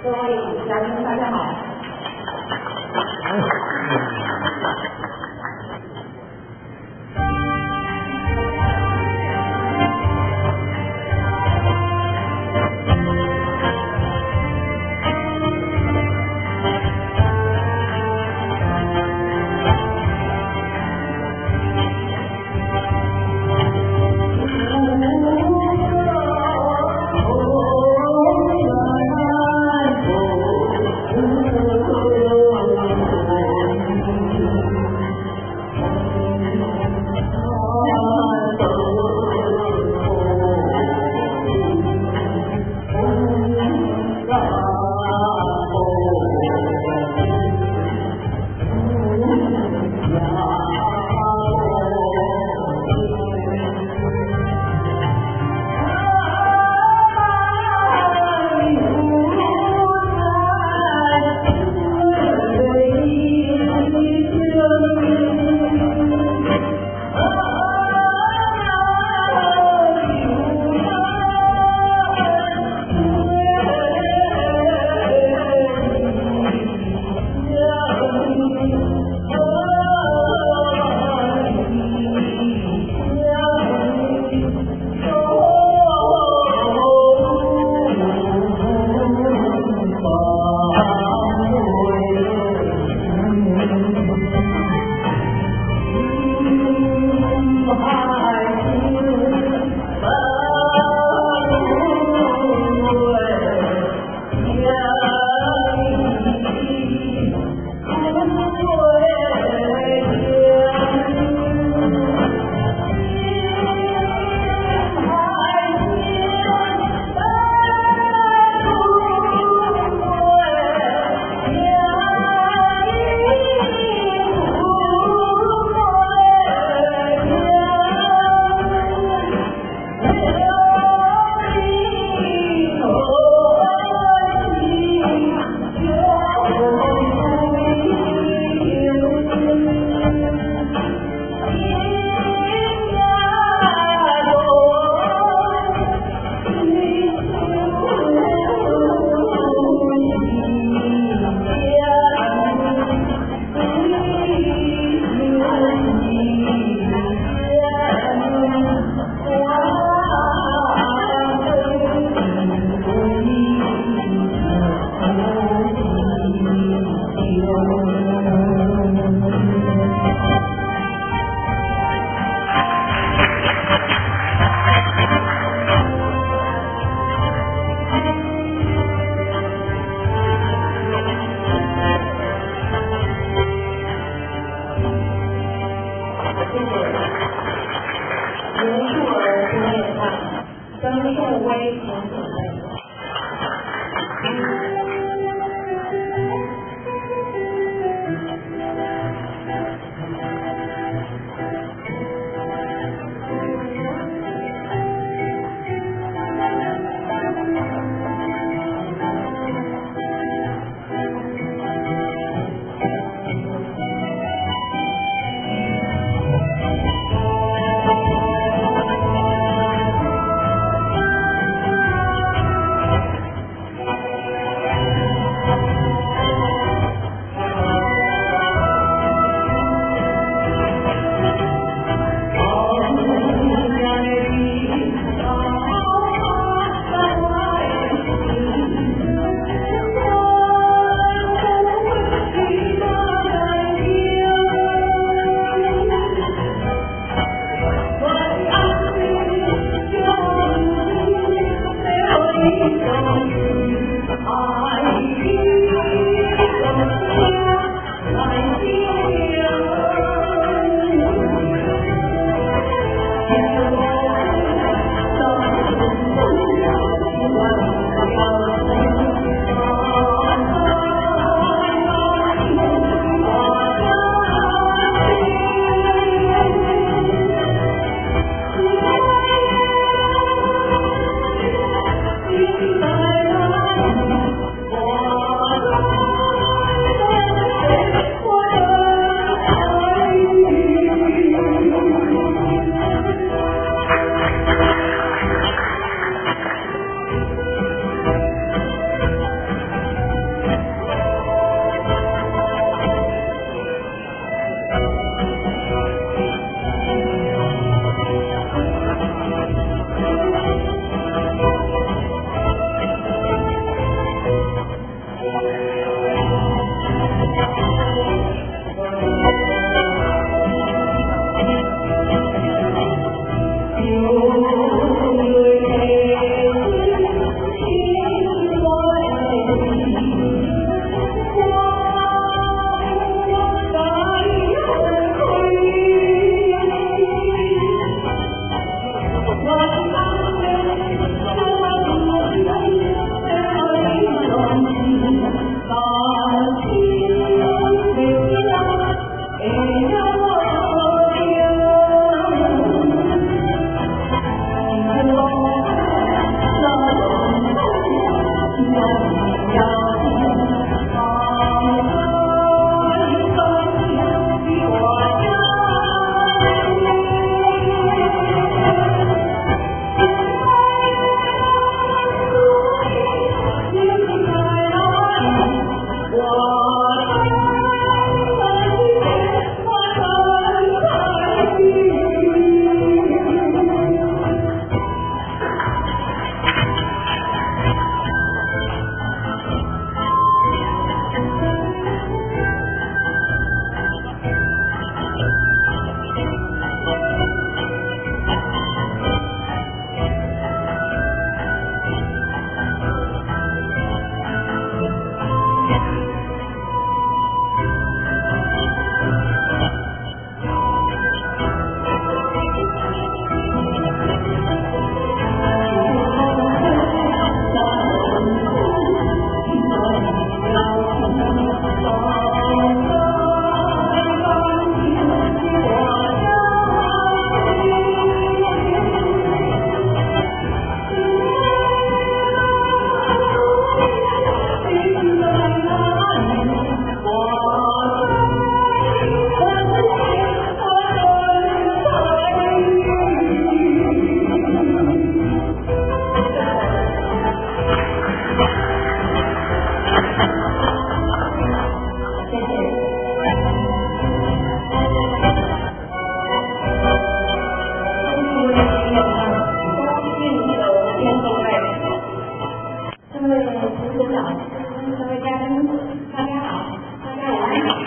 各位嘉宾，大家好。长，各位嘉宾，大家好，大家晚上好。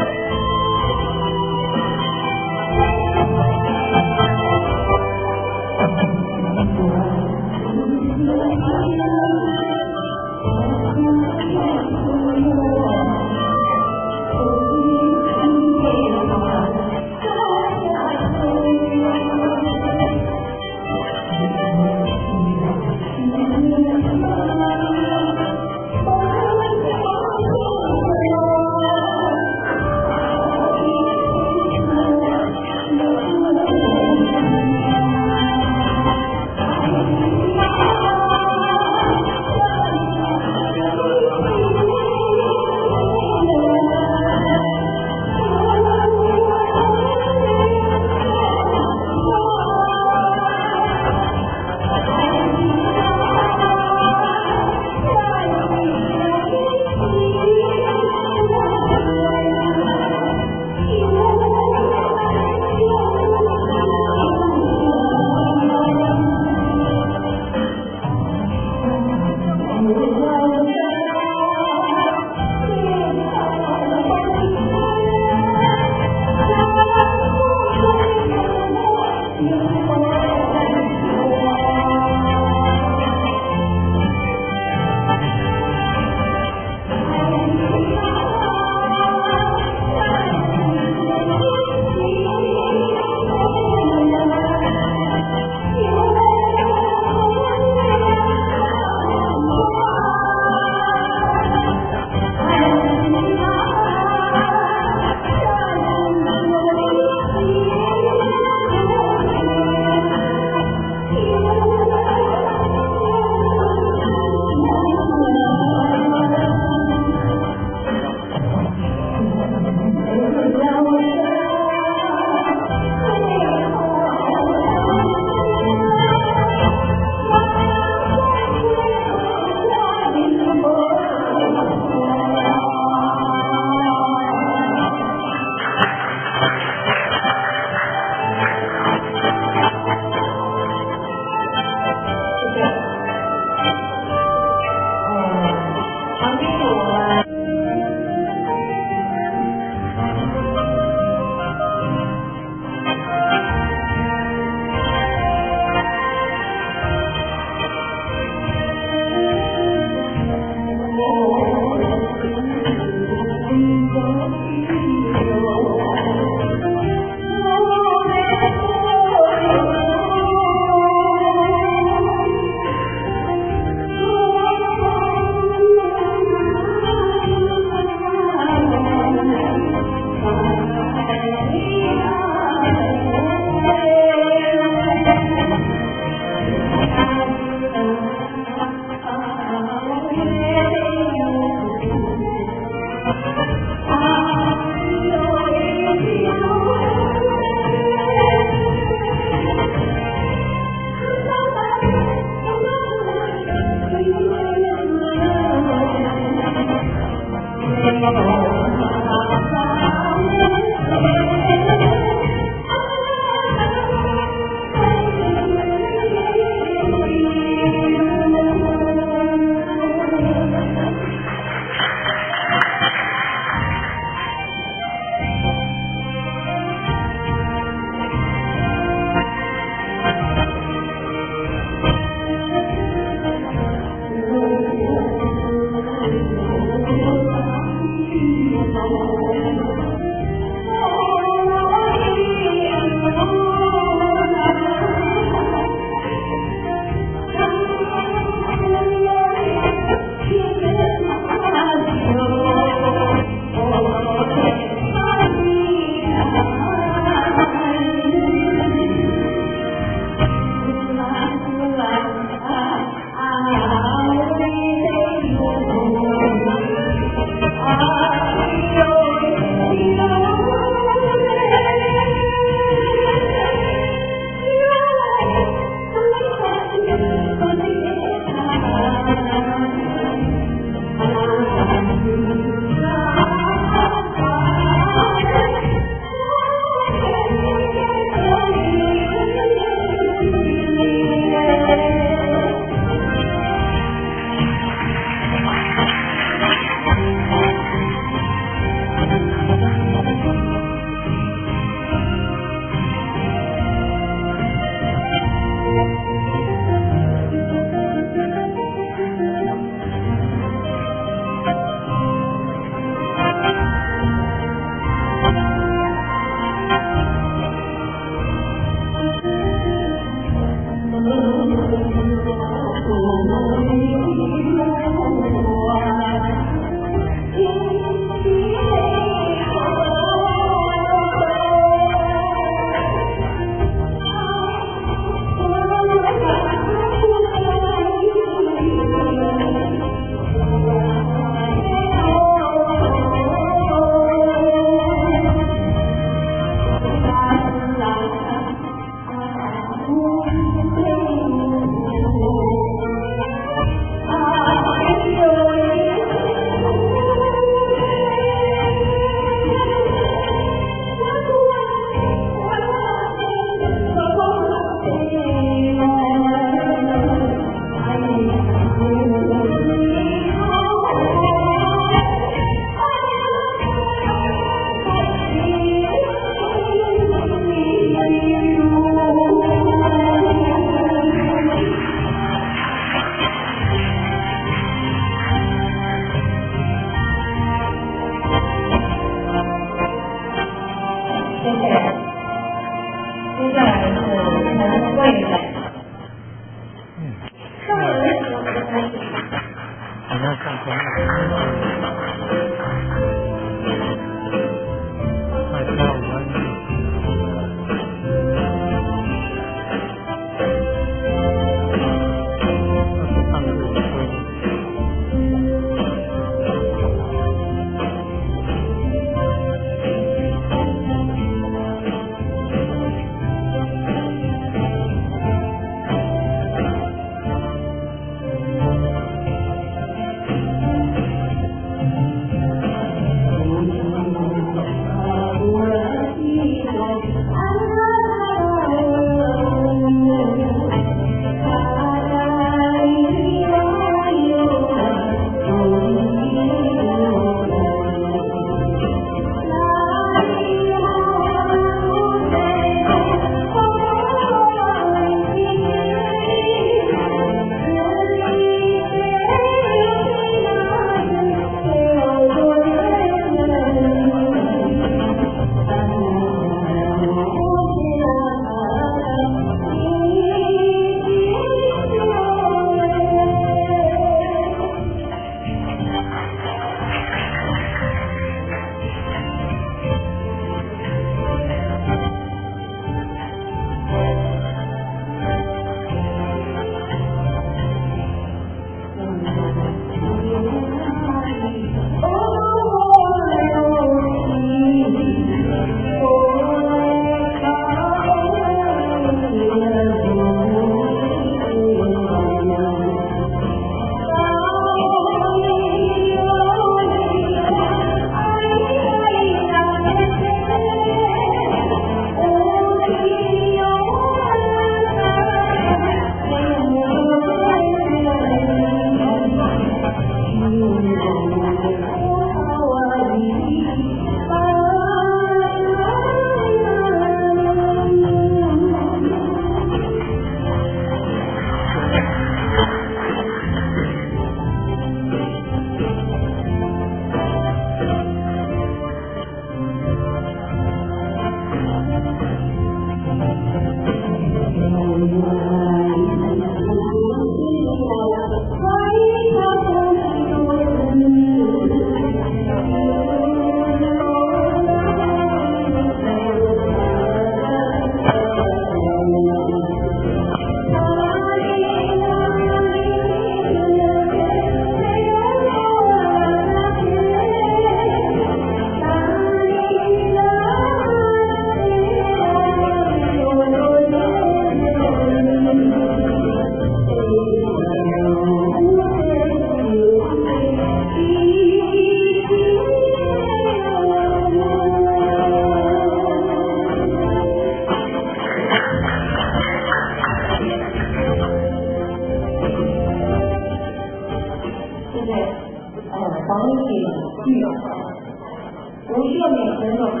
请准备。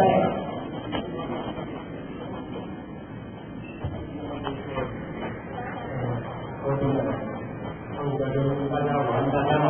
大家晚，大家好。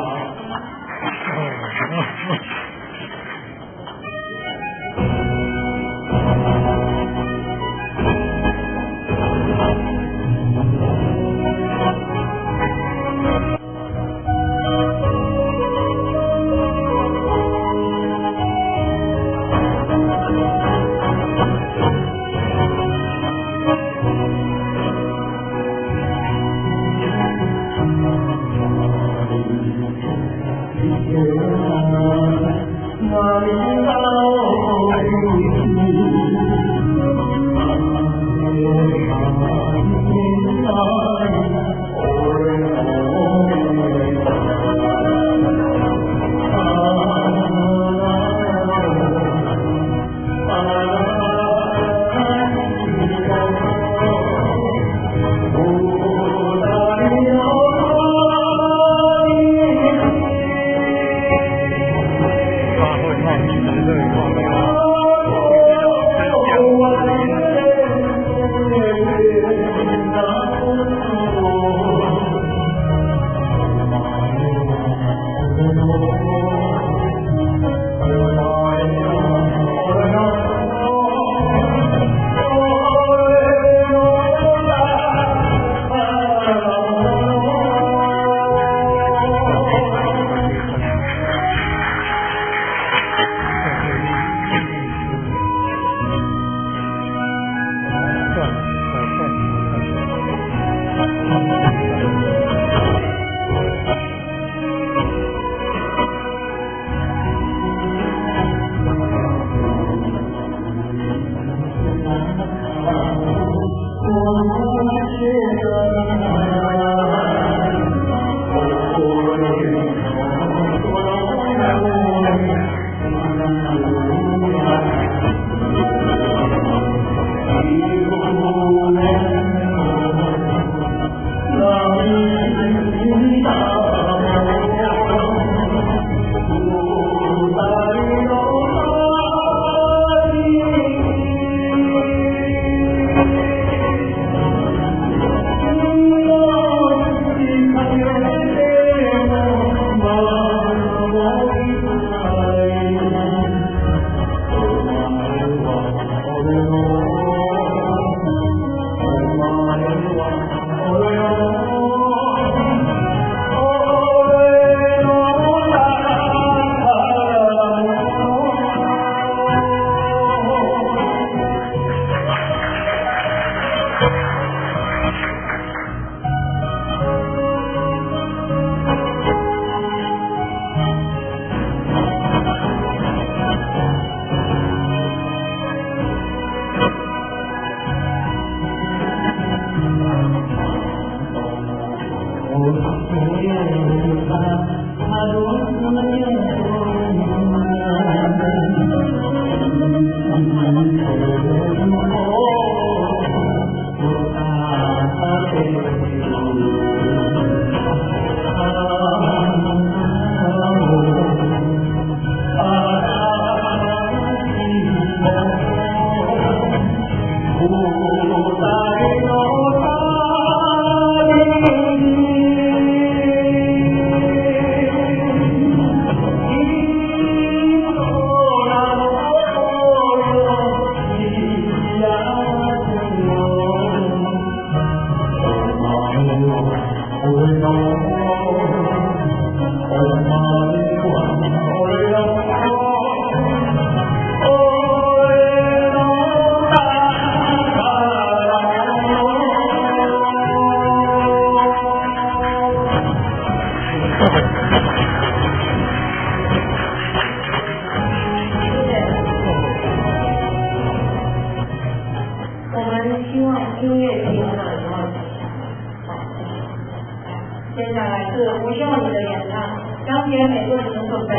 接下来是吴秀仪的演唱，张杰美为您准备。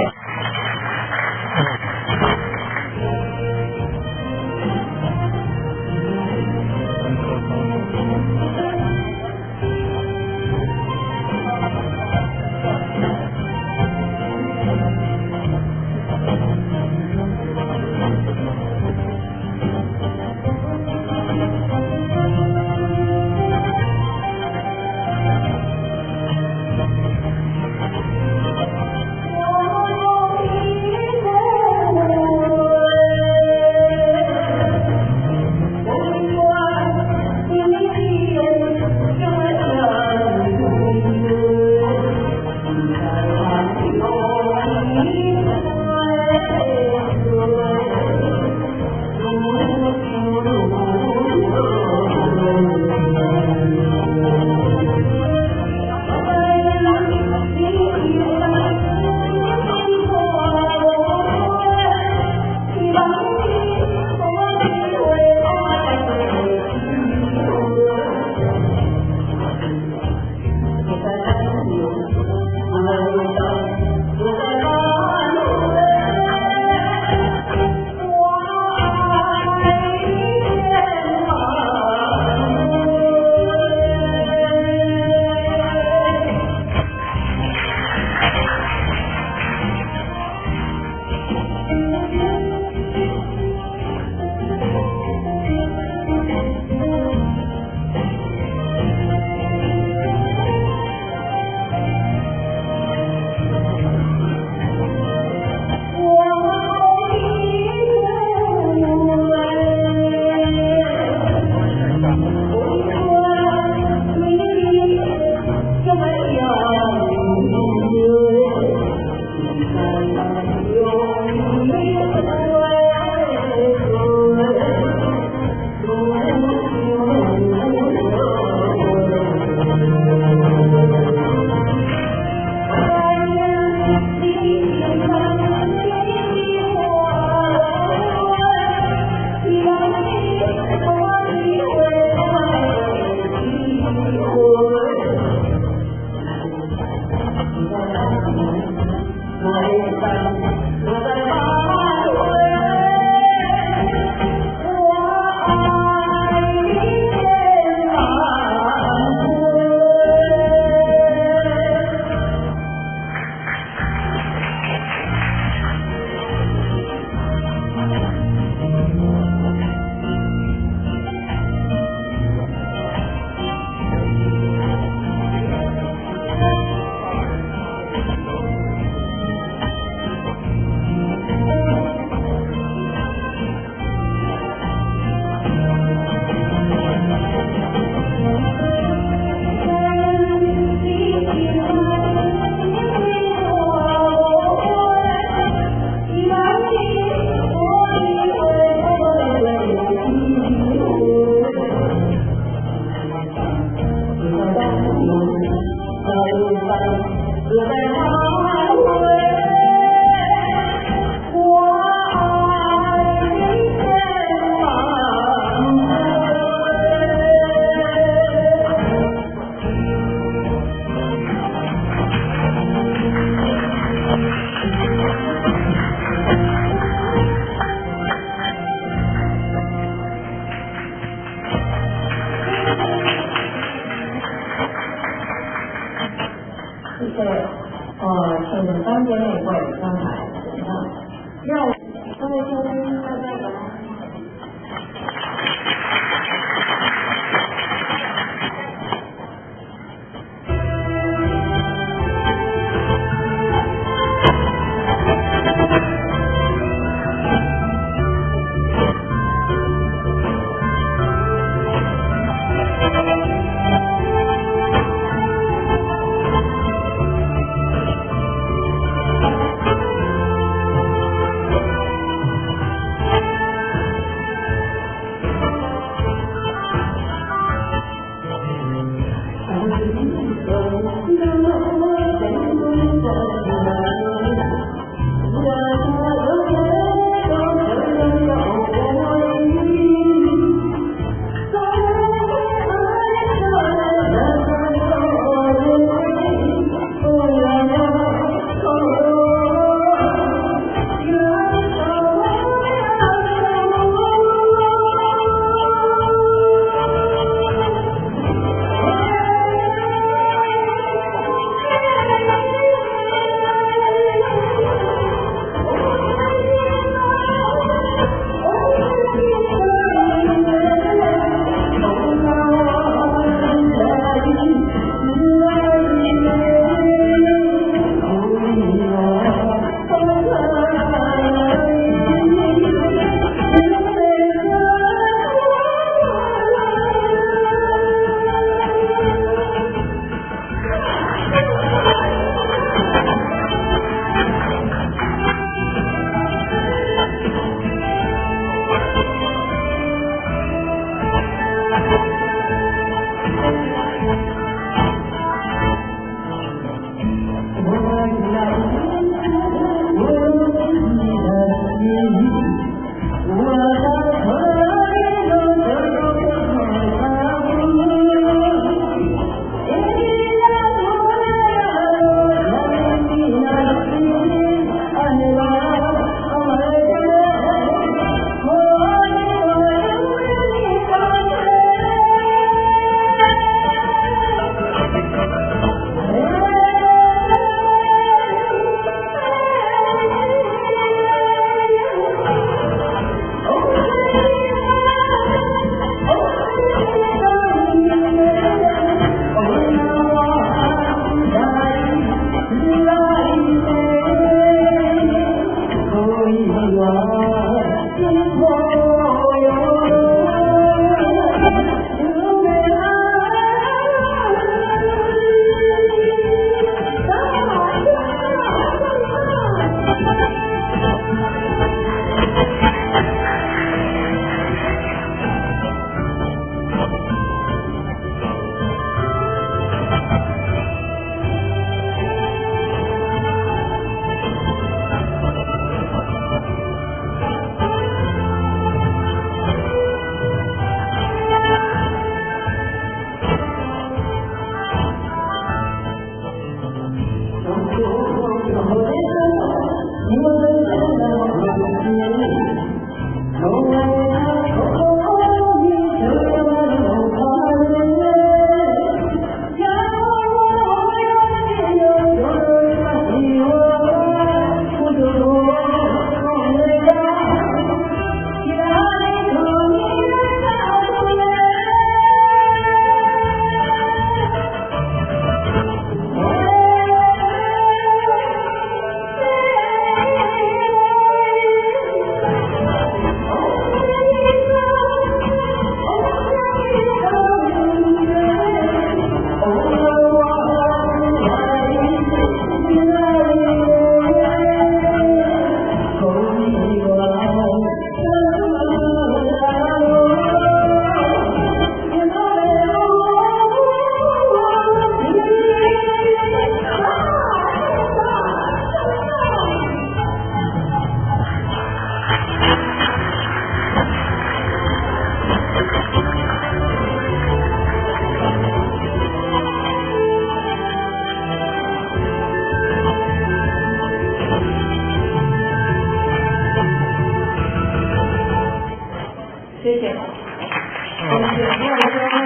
谢谢。我们有没有各位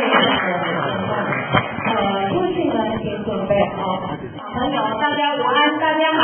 出去呢，请准备好。朋友，大家午安，大家好。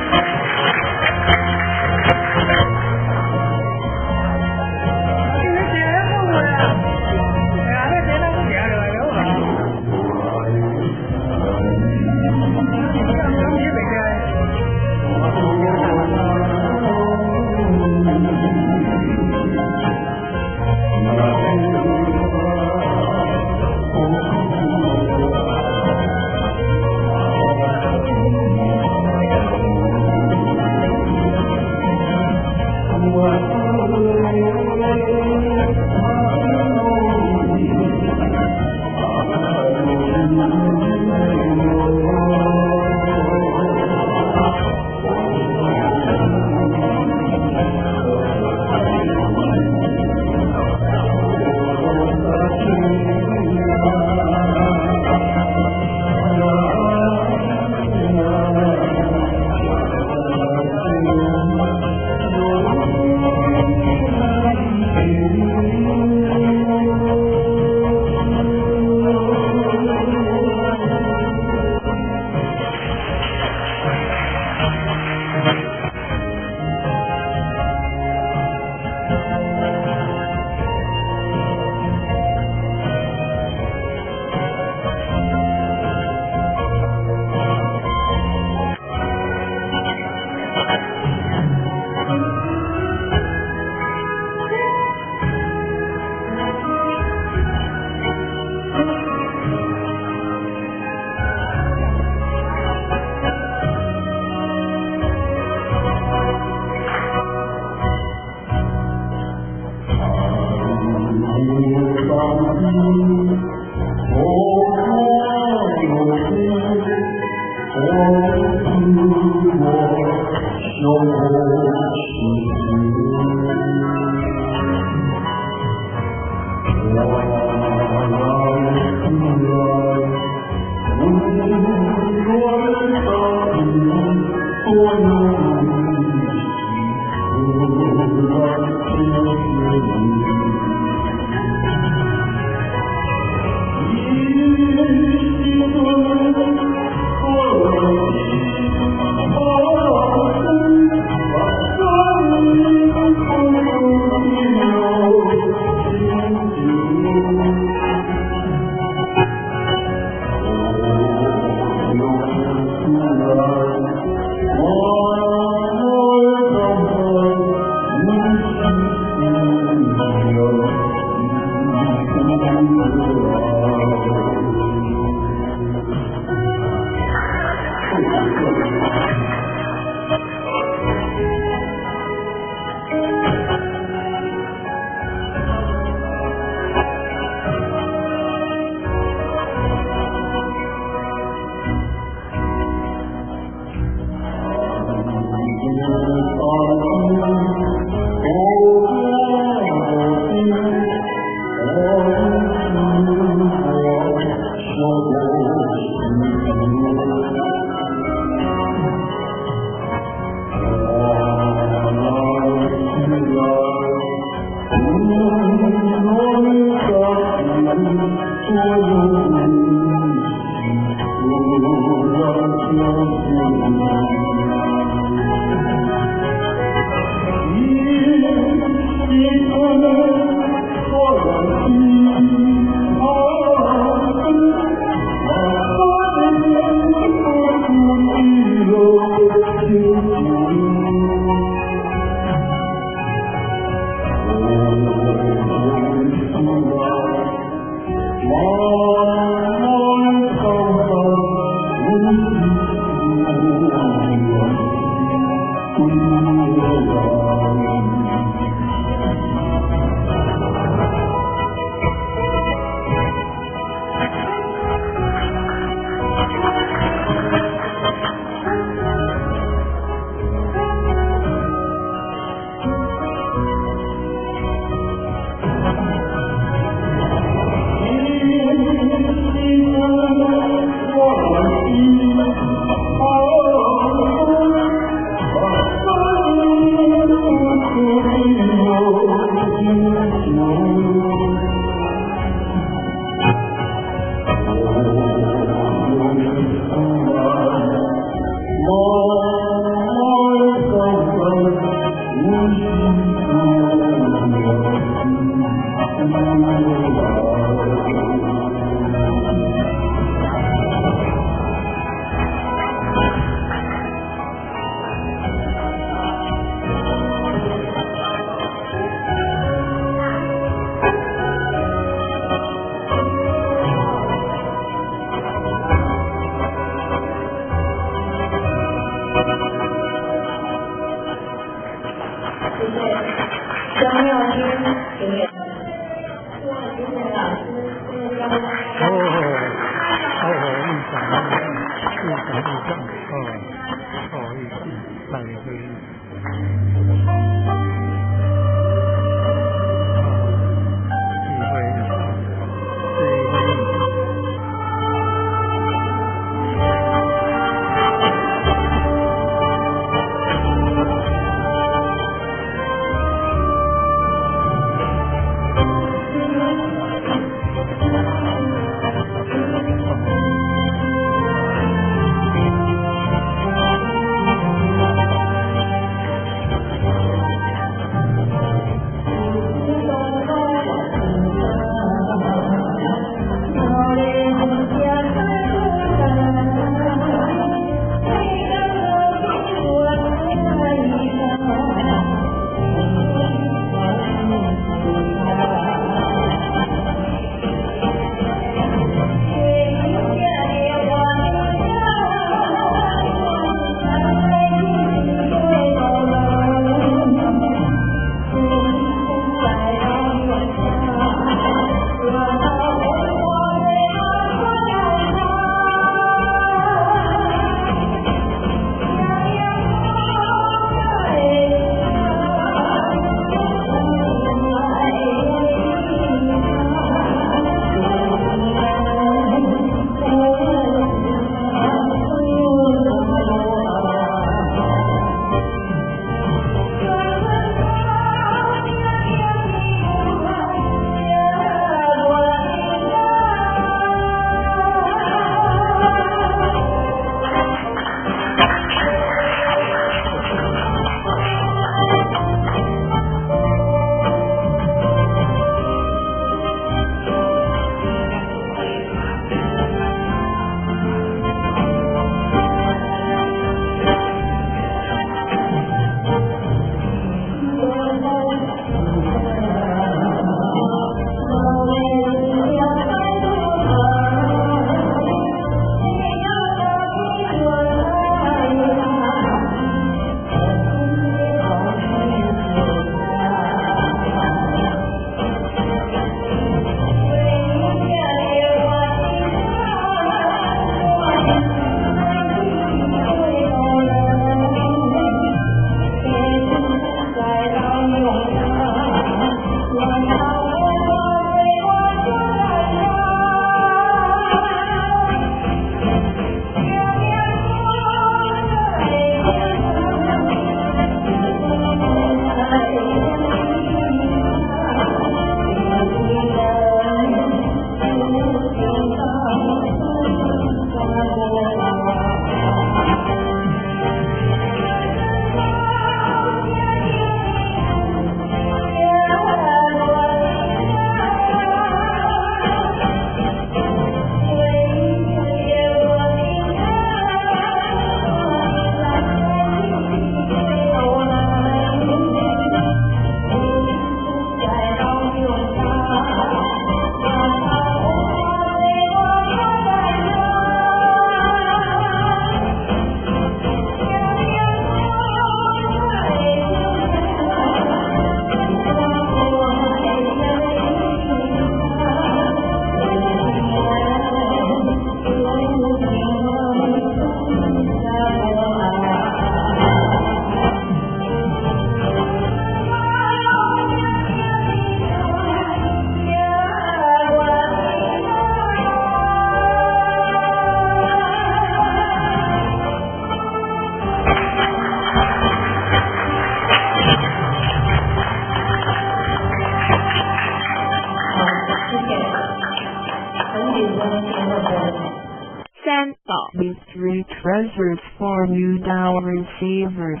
treasures for new Tao receivers.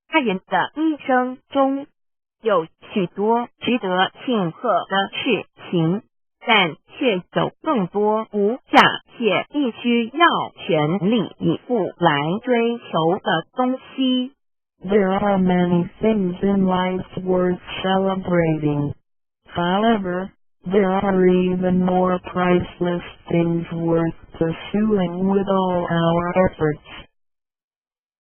他人的一生中有许多值得庆贺的事情，但却有更多无价且必须要全力以赴来追求的东西。There are many things in life worth celebrating. However, there are even more priceless things worth pursuing with all our efforts.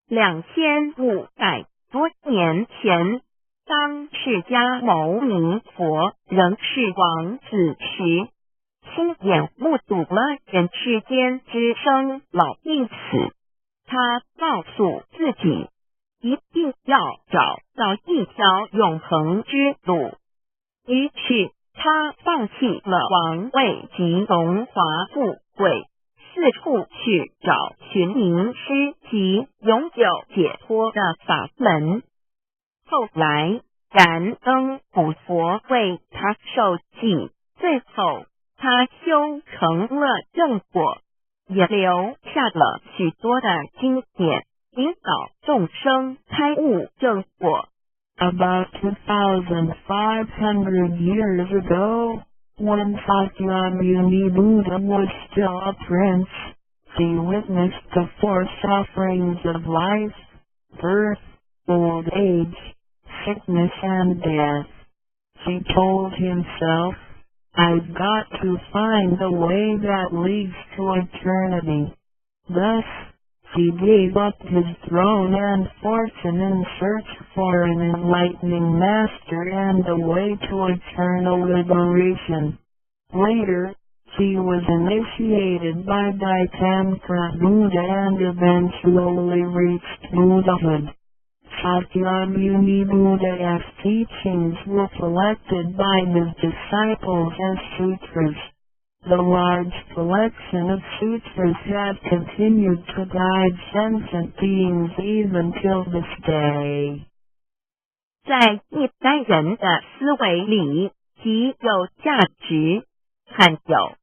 2500多年前，当释迦牟尼佛仍是王子时，亲眼目睹了人世间之生老病死。他告诉自己，一定要找到一条永恒之路。于是他放弃了王位及荣华富贵，四处去找寻名师及永久解脱的法门。后来燃灯古佛为他受记，最后他修成了正果，也留下了许多的经典，引导众生开悟正果。About 2,500 years ago, when Sakyamuni Buddha was still a prince, he witnessed the four sufferings of life: birth, old age, sickness and death. He told himself, I've got to find the way that leads to eternity. Thus, he gave up his throne and fortune in search for an enlightening master and a way to eternal liberation. Later, he was initiated by Daitamkara Buddha and eventually reached Buddhahood. Sakyamuni Buddha's teachings were collected by his disciples as sutras. The large collection of sutras have continued to guide sentient beings even till this day. 在一般人的思维里，极有价值、罕有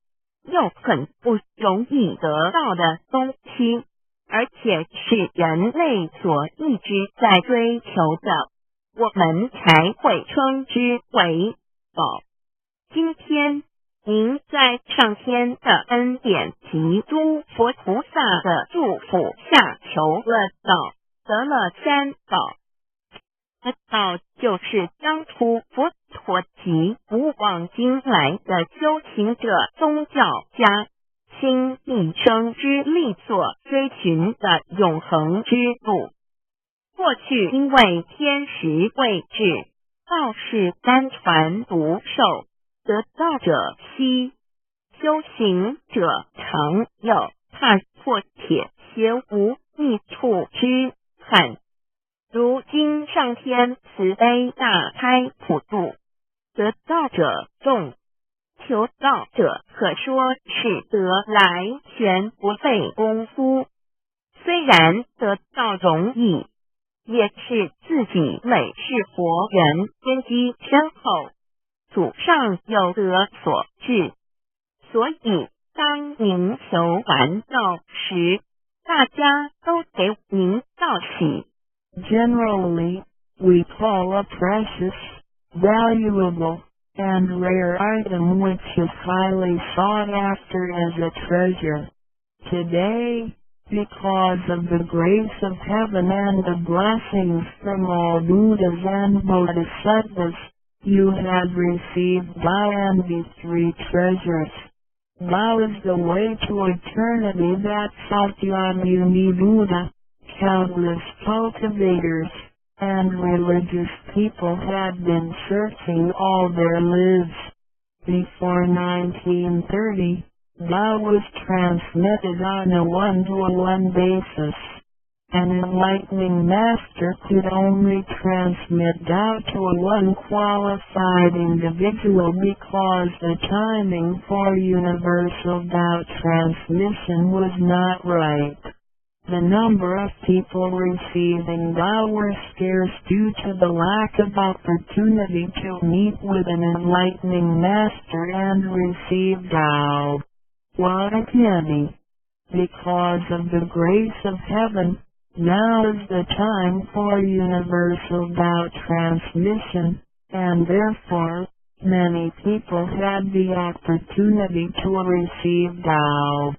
又很不容易得到的东西，而且是人类所一直在追求的，我们才会称之为宝。今天您在上天的恩典及诸佛菩萨的祝福下求了道，得了三宝。道就是当初佛陀及古往今来的修行者宗教家倾一生之力所追寻的永恒之路。过去因为天时未至，道是单传独授，得道者稀，修行者常有，踏破铁鞋无觅处之憾。如今上天慈悲大开普渡，得道者众，求道者可说是得来全不费功夫。虽然得道容易，也是自己累世佛人根基深厚，祖上有德所致。所以当您求完道时，大家都给您道喜。Generally, we call a precious, valuable, and rare item which is highly sought after as a treasure. Today, because of the grace of heaven and the blessings from all Buddhas and Bodhisattvas, you have received Tao and the three treasures. Tao is the way to eternity that Sakyamuni Buddha, countless cultivators, and religious people had been searching all their lives. Before 1930, Tao was transmitted on a one-to-one basis. An enlightening master could only transmit Tao to a one-qualified individual because the timing for universal Tao transmission was not right. The number of people receiving Tao were scarce due to the lack of opportunity to meet with an enlightening master and receive Tao. What a pity! Because of the grace of heaven, now is the time for universal Tao transmission, and therefore, many people had the opportunity to receive Tao.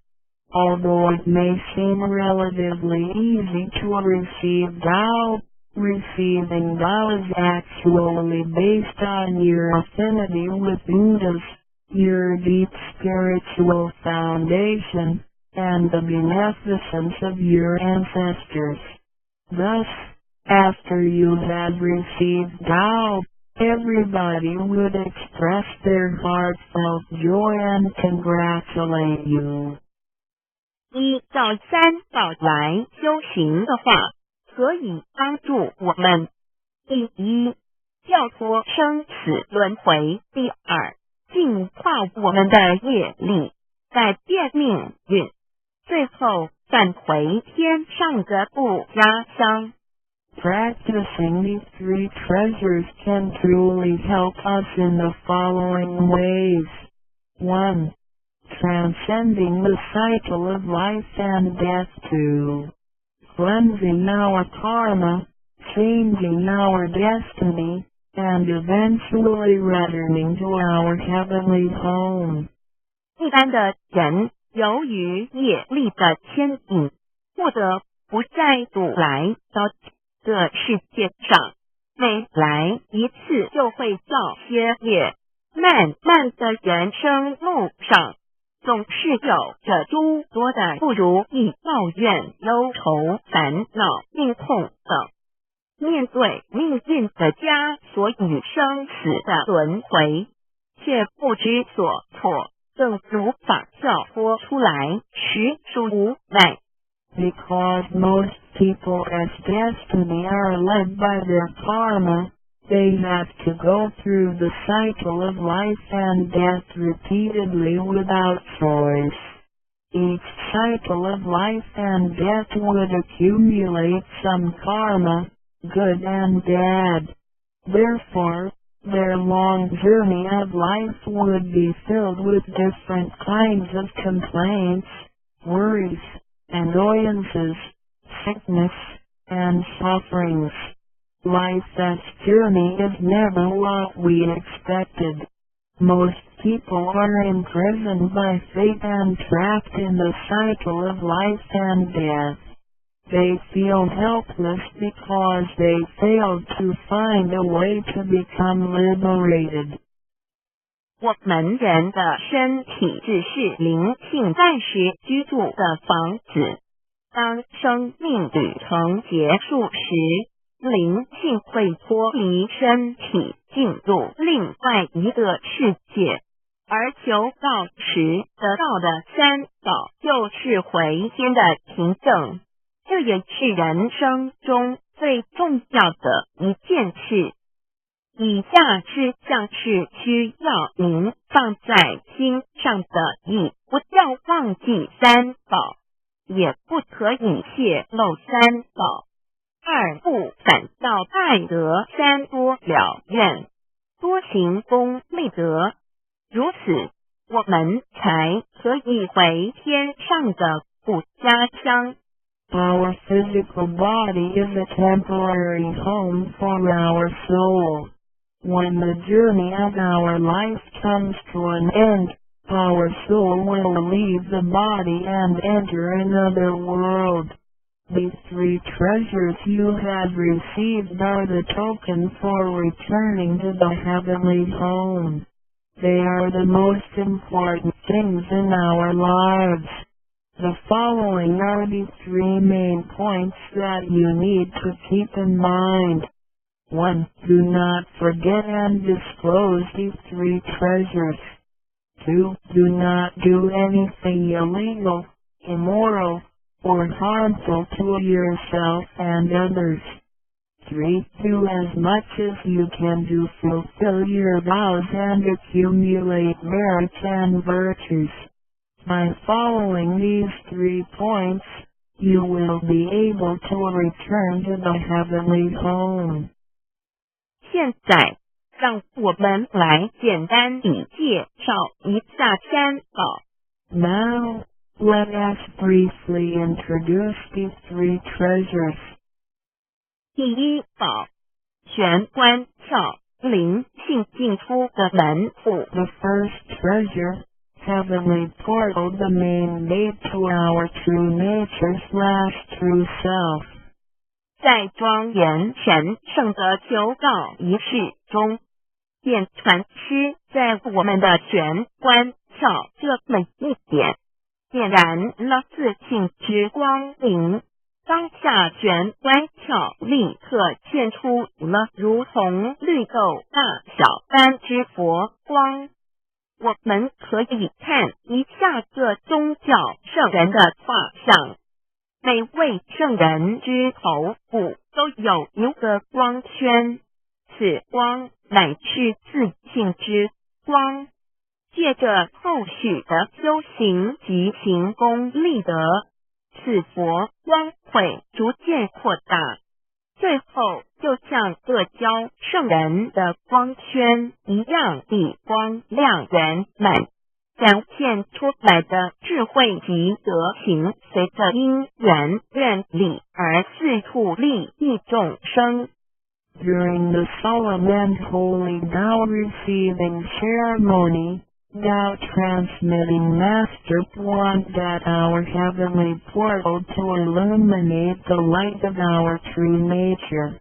Although it may seem relatively easy to receive Tao, receiving Tao is actually based on your affinity with Buddhas, your deep spiritual foundation, and the beneficence of your ancestors. Thus, after you had received Tao, everybody would express their heartfelt joy and congratulate you. 依照三宝来修行的话，可以帮助我们：第一，跳脱生死轮回；第二，净化我们的业力，改变命运；最后返回天上的故家乡。Practicing these three treasures can truly help us in the following ways. 1. Transcending the cycle of life and death. 2. Cleansing our karma, changing our destiny, and eventually returning to our heavenly home. 一般的人由于业力的牵引，不得不再度来到这世界上，每来一次就会造些业，漫漫的人生路上，总是有着诸多的不如意、抱怨、忧愁、烦恼、病痛等。面对命运的枷锁与生死的轮回，却不知所措，更无法跳脱出来，实属无奈。Because most people as destiny are led by their karma, they have to go through the cycle of life and death repeatedly without choice. Each cycle of life and death would accumulate some karma, good and bad. Therefore, their long journey of life would be filled with different kinds of complaints, worries, annoyances, sickness, and sufferings. Life's journey is never what we expected. Most people are imprisoned by fate and trapped in the cycle of life and death. They feel helpless because they failed to find a way to become liberated. 我们人的身体只是灵性暂时居住的房子，当生命旅程结束时，灵性会脱离身体，进入另外一个世界，而求道时得到的三宝就是回天的凭证。这也是人生中最重要的一件事。以下是像是需要您放在心上的一，不要忘记三宝，也不可以泄露三宝。二，不反倒爱德，三多了愿，多行功立德，如此我们才可以回天上的故家乡。Our physical body is a temporary home for our soul. When the journey of our life comes to an end, our soul will leave the body and enter another world. These three treasures you have received are the token for returning to the heavenly home. They are the most important things in our lives. The following are the three main points that you need to keep in mind. 1. Do not forget and disclose these three treasures. 2. Do not do anything illegal, immoral, or harmful to yourself and others. 3. Do as much as you can to fulfill your vows and accumulate merits and virtues. By following these 3 points, you will be able to return to the heavenly home. 现在，让我们来简单地介绍一下三宝。Now, Let us briefly introduce these three treasures. 第一宝，玄关窍，灵性进出的门户。 The first treasure, heavenly portal, the main gate to our true nature/true self. 在庄严神圣的求告仪式中，电传师在我们的玄关窍这每一点点燃了自性之光明。当下玄关窍立刻现出了如同绿豆大小般之佛光。我们可以看一下这宗教圣人的画像，每位圣人之头部都有一个光圈，此光乃是自性之光。借着后续的修行及行功立德，此佛光会逐渐扩大，最后就像阿胶圣人的光圈一样地光亮圆满，展现出来的智慧及德行，随着因缘愿力而四处利益众生。During the solemn and holy Tao receiving ceremony, Tao transmitting Master pointed at our heavenly portal to illuminate the light of our true nature.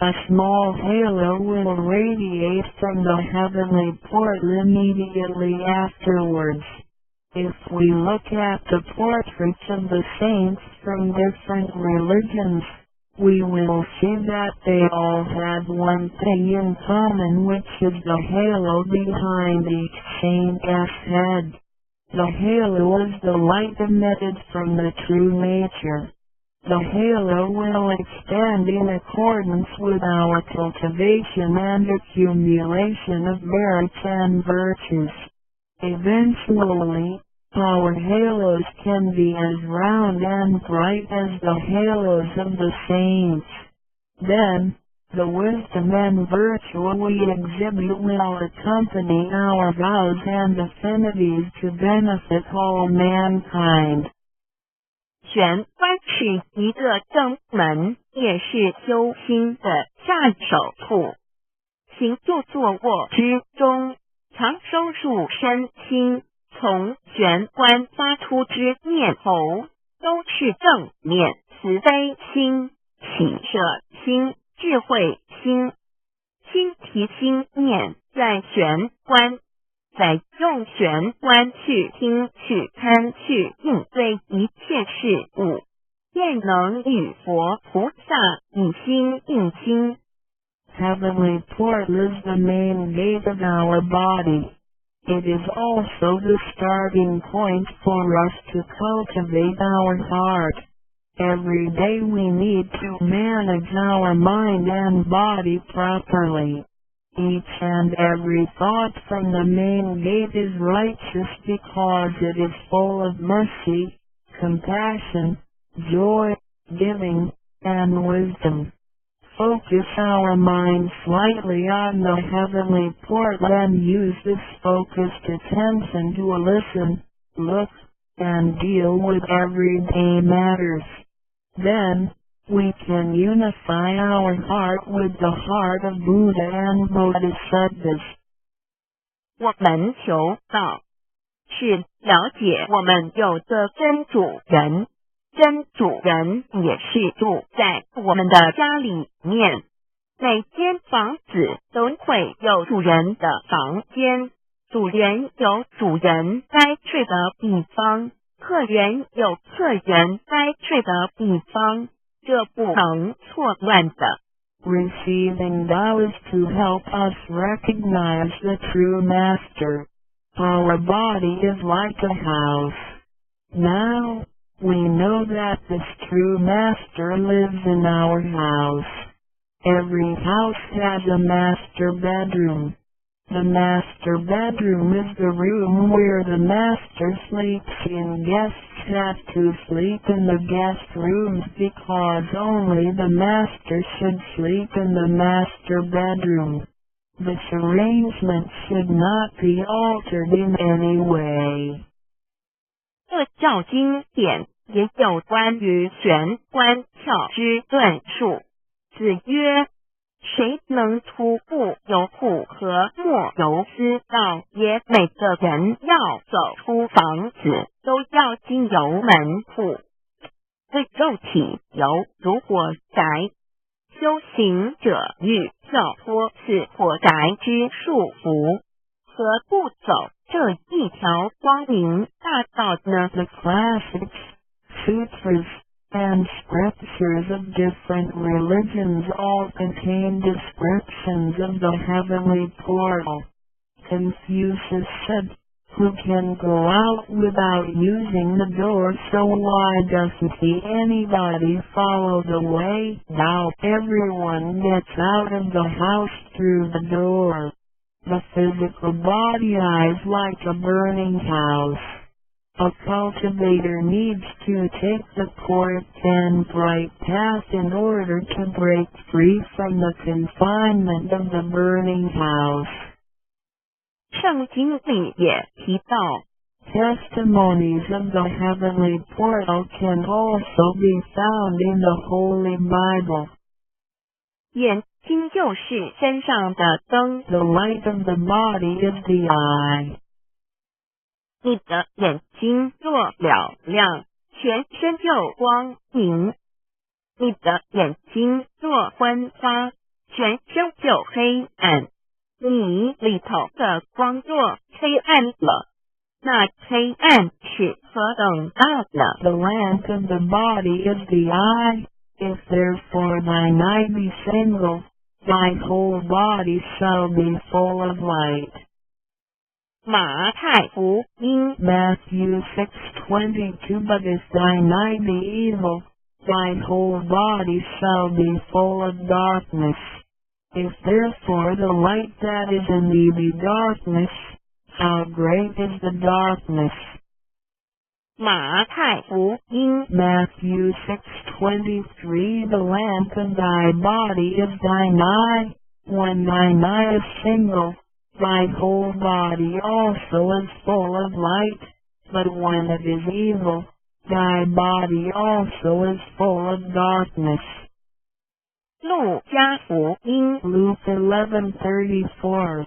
A small halo will radiate from the heavenly portal immediately afterwards. If we look at the portraits of the saints from different religions, we will see that they all had one thing in common, which is the halo behind each saint's head. The halo is the light emitted from the true nature. The halo will expand in accordance with our cultivation and accumulation of merits and virtues. Eventually, our halos can be as round and bright as the halos of the saints. Then, the wisdom and virtue we exhibit will accompany our vows and affinities to benefit all mankind. 玄关是一个正门，也是修心的下手处。行住坐卧之中，常收束身心，从玄关发出之念头，都是正面、慈悲心、喜舍心、智慧心。心提心念在玄关，再用玄关去听、去看、去应对一切事物，便能与佛菩萨以心应心。Heavenly portal is the main gate of our body. It is also the starting point for us to cultivate our heart. Every day we need to manage our mind and body properly. Each and every thought from the main gate is righteous because it is full of mercy, compassion, joy, giving, and wisdom. Focus our mind slightly on the heavenly portal and use this focused attention to listen, look, and deal with everyday matters. Then, we can unify our heart with the heart of Buddha and Bodhisattvas. 我们求道，是了解我们有个真主人。真主人也是住在我们的家里面，每间房子都会有主人的房间，主人有主人该睡的地方，客人有客人该睡的地方，这不能错乱的。Receiving Tao is to help us recognize the true master. Our body is like a house. Now, we know that this true master lives in our house. Every house has a master bedroom. The master bedroom is the room where the master sleeps in. Guests have to sleep in the guest rooms because only the master should sleep in the master bedroom. This arrangement should not be altered in any way. 各教经典也有关于玄关窍之论述。子曰：谁能徒步游户和莫游私道也？每个人要走出房子，都要经由门户。对肉体犹如火宅，修行者欲跳脱此火宅之束缚，何不走这一条光明大道呢？ The classics, sutras, and scriptures of different religions all contain descriptions of the heavenly portal. Confucius said, "Who can go out without using the door, so why doesn't anybody follow the way? Now everyone gets out of the house through the door." The physical body is like a burning house. A cultivator needs to take the court and bright path in order to break free from the confinement of the burning house. 圣经里也提到 Testimonies of the heavenly portal can also be found in the Holy Bible. 眼睛就是身上的灯， The light of the body is the eye. 你的眼睛若了亮，全身就光明；你的眼睛若昏花，全身就黑暗。你里头的光若黑暗了，那黑暗是何等大呢？ The lamp of the body is the eye. If therefore thine eye be single, thy whole body shall be full of light. 马太福音 Matthew 6:22 But if thine eye be evil, thy whole body shall be full of darkness. If therefore the light that is in thee be darkness, how great is the darkness? 马太福音 Matthew 6:23 The lamp of thy body is thine eye. When thine eye is single, thy whole body also is full of light. But when it is evil, thy body also is full of darkness. 路加福音 Luke 11:34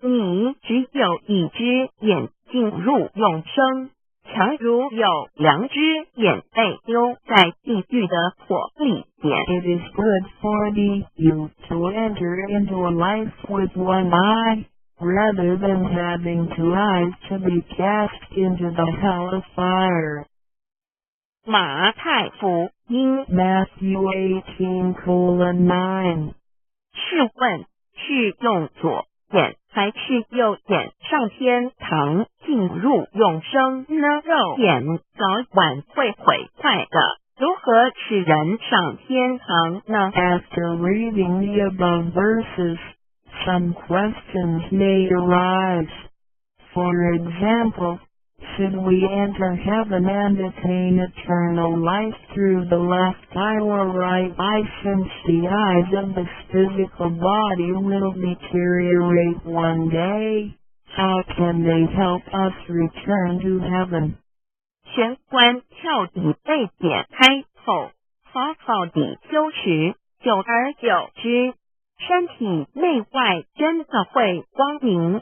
你只有一只眼进入永生，强如有两只眼被丢在地狱的火里边。 It is good for thee, you to enter into a life with one eye, rather than having two eyes to be cast into the hell of fire. 马太福音 Matthew 18:9试问是用左眼还是右眼上天堂进入永生呢？肉眼早晚会毁坏的，如何使人上天堂呢？ After reading the above verses, some questions may arise. For example, should we enter heaven and attain eternal life through the left eye or right eye, since the eyes of this physical body will deteriorate one day? How can they help us return to heaven? 玄关窍底被点开后，好好地修持，久而久之，身体内外真的会光明，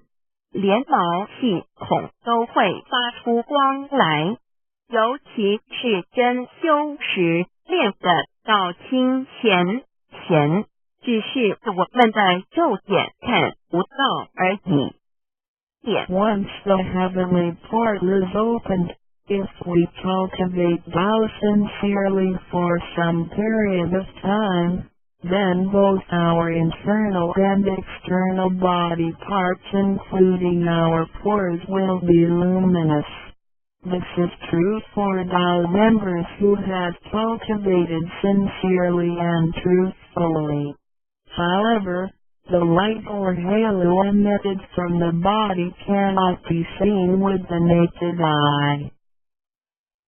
连毛细孔都会发出光来，尤其是真修持练得到清闲，只是我们的肉眼看不到而已。Once the heavenly portal is opened, if we cultivate vow sincerely for some period of time, then both our internal and external body parts, including our pores, will be luminous. This is true for vow members who have cultivated sincerely and truthfully. However, the light or halo emitted from the body cannot be seen with the naked eye.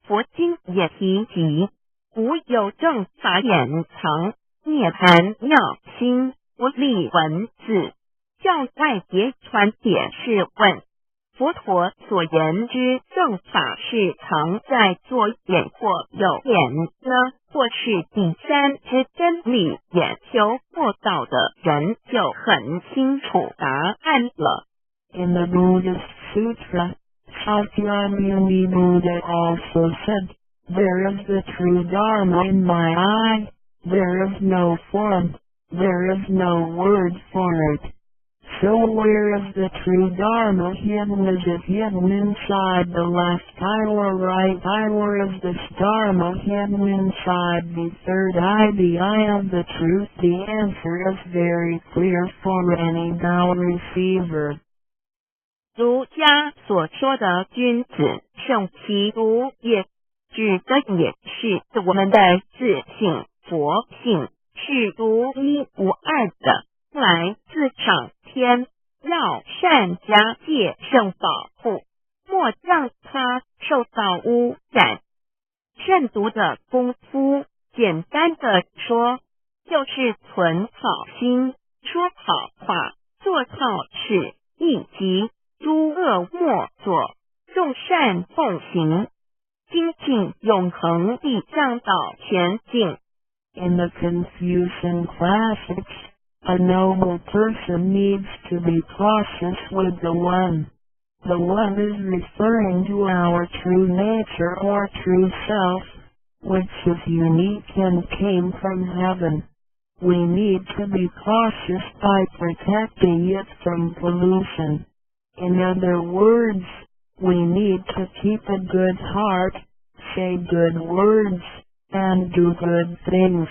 佛经也提及，无有正法掩藏，涅盘妙心，无力文字，教外别传解释问，佛陀所言之正法是藏在左眼或右眼呢，或是第三之真理眼修过道的人就很清楚答案了。In the Buddhist Sutra, Shakyamuni Buddha also said, "There is the true Dharma in my eye, there is no form, there is no word for it. So where is the true Dharma hidden? Is it hidden inside the left eye or right eye, or is this Dharma hidden inside the third eye, the eye of the truth?" The answer is very clear for any Tao receiver. 儒家所说的君子圣其儒也，指的也是我们的自性佛性，是独一无二的，来自上天，要善加戒圣保护，莫让它受到污染。慎独的功夫，简单的说，就是存好心，说好话，做好事，以及诸恶莫作，众善奉行，精进永恒地向导前进。In the Confucian classics, a noble person needs to be cautious with the One. The One is referring to our true nature or true self, which is unique and came from heaven. We need to be cautious by protecting it from pollution. In other words, we need to keep a good heart, say good words, and do good things.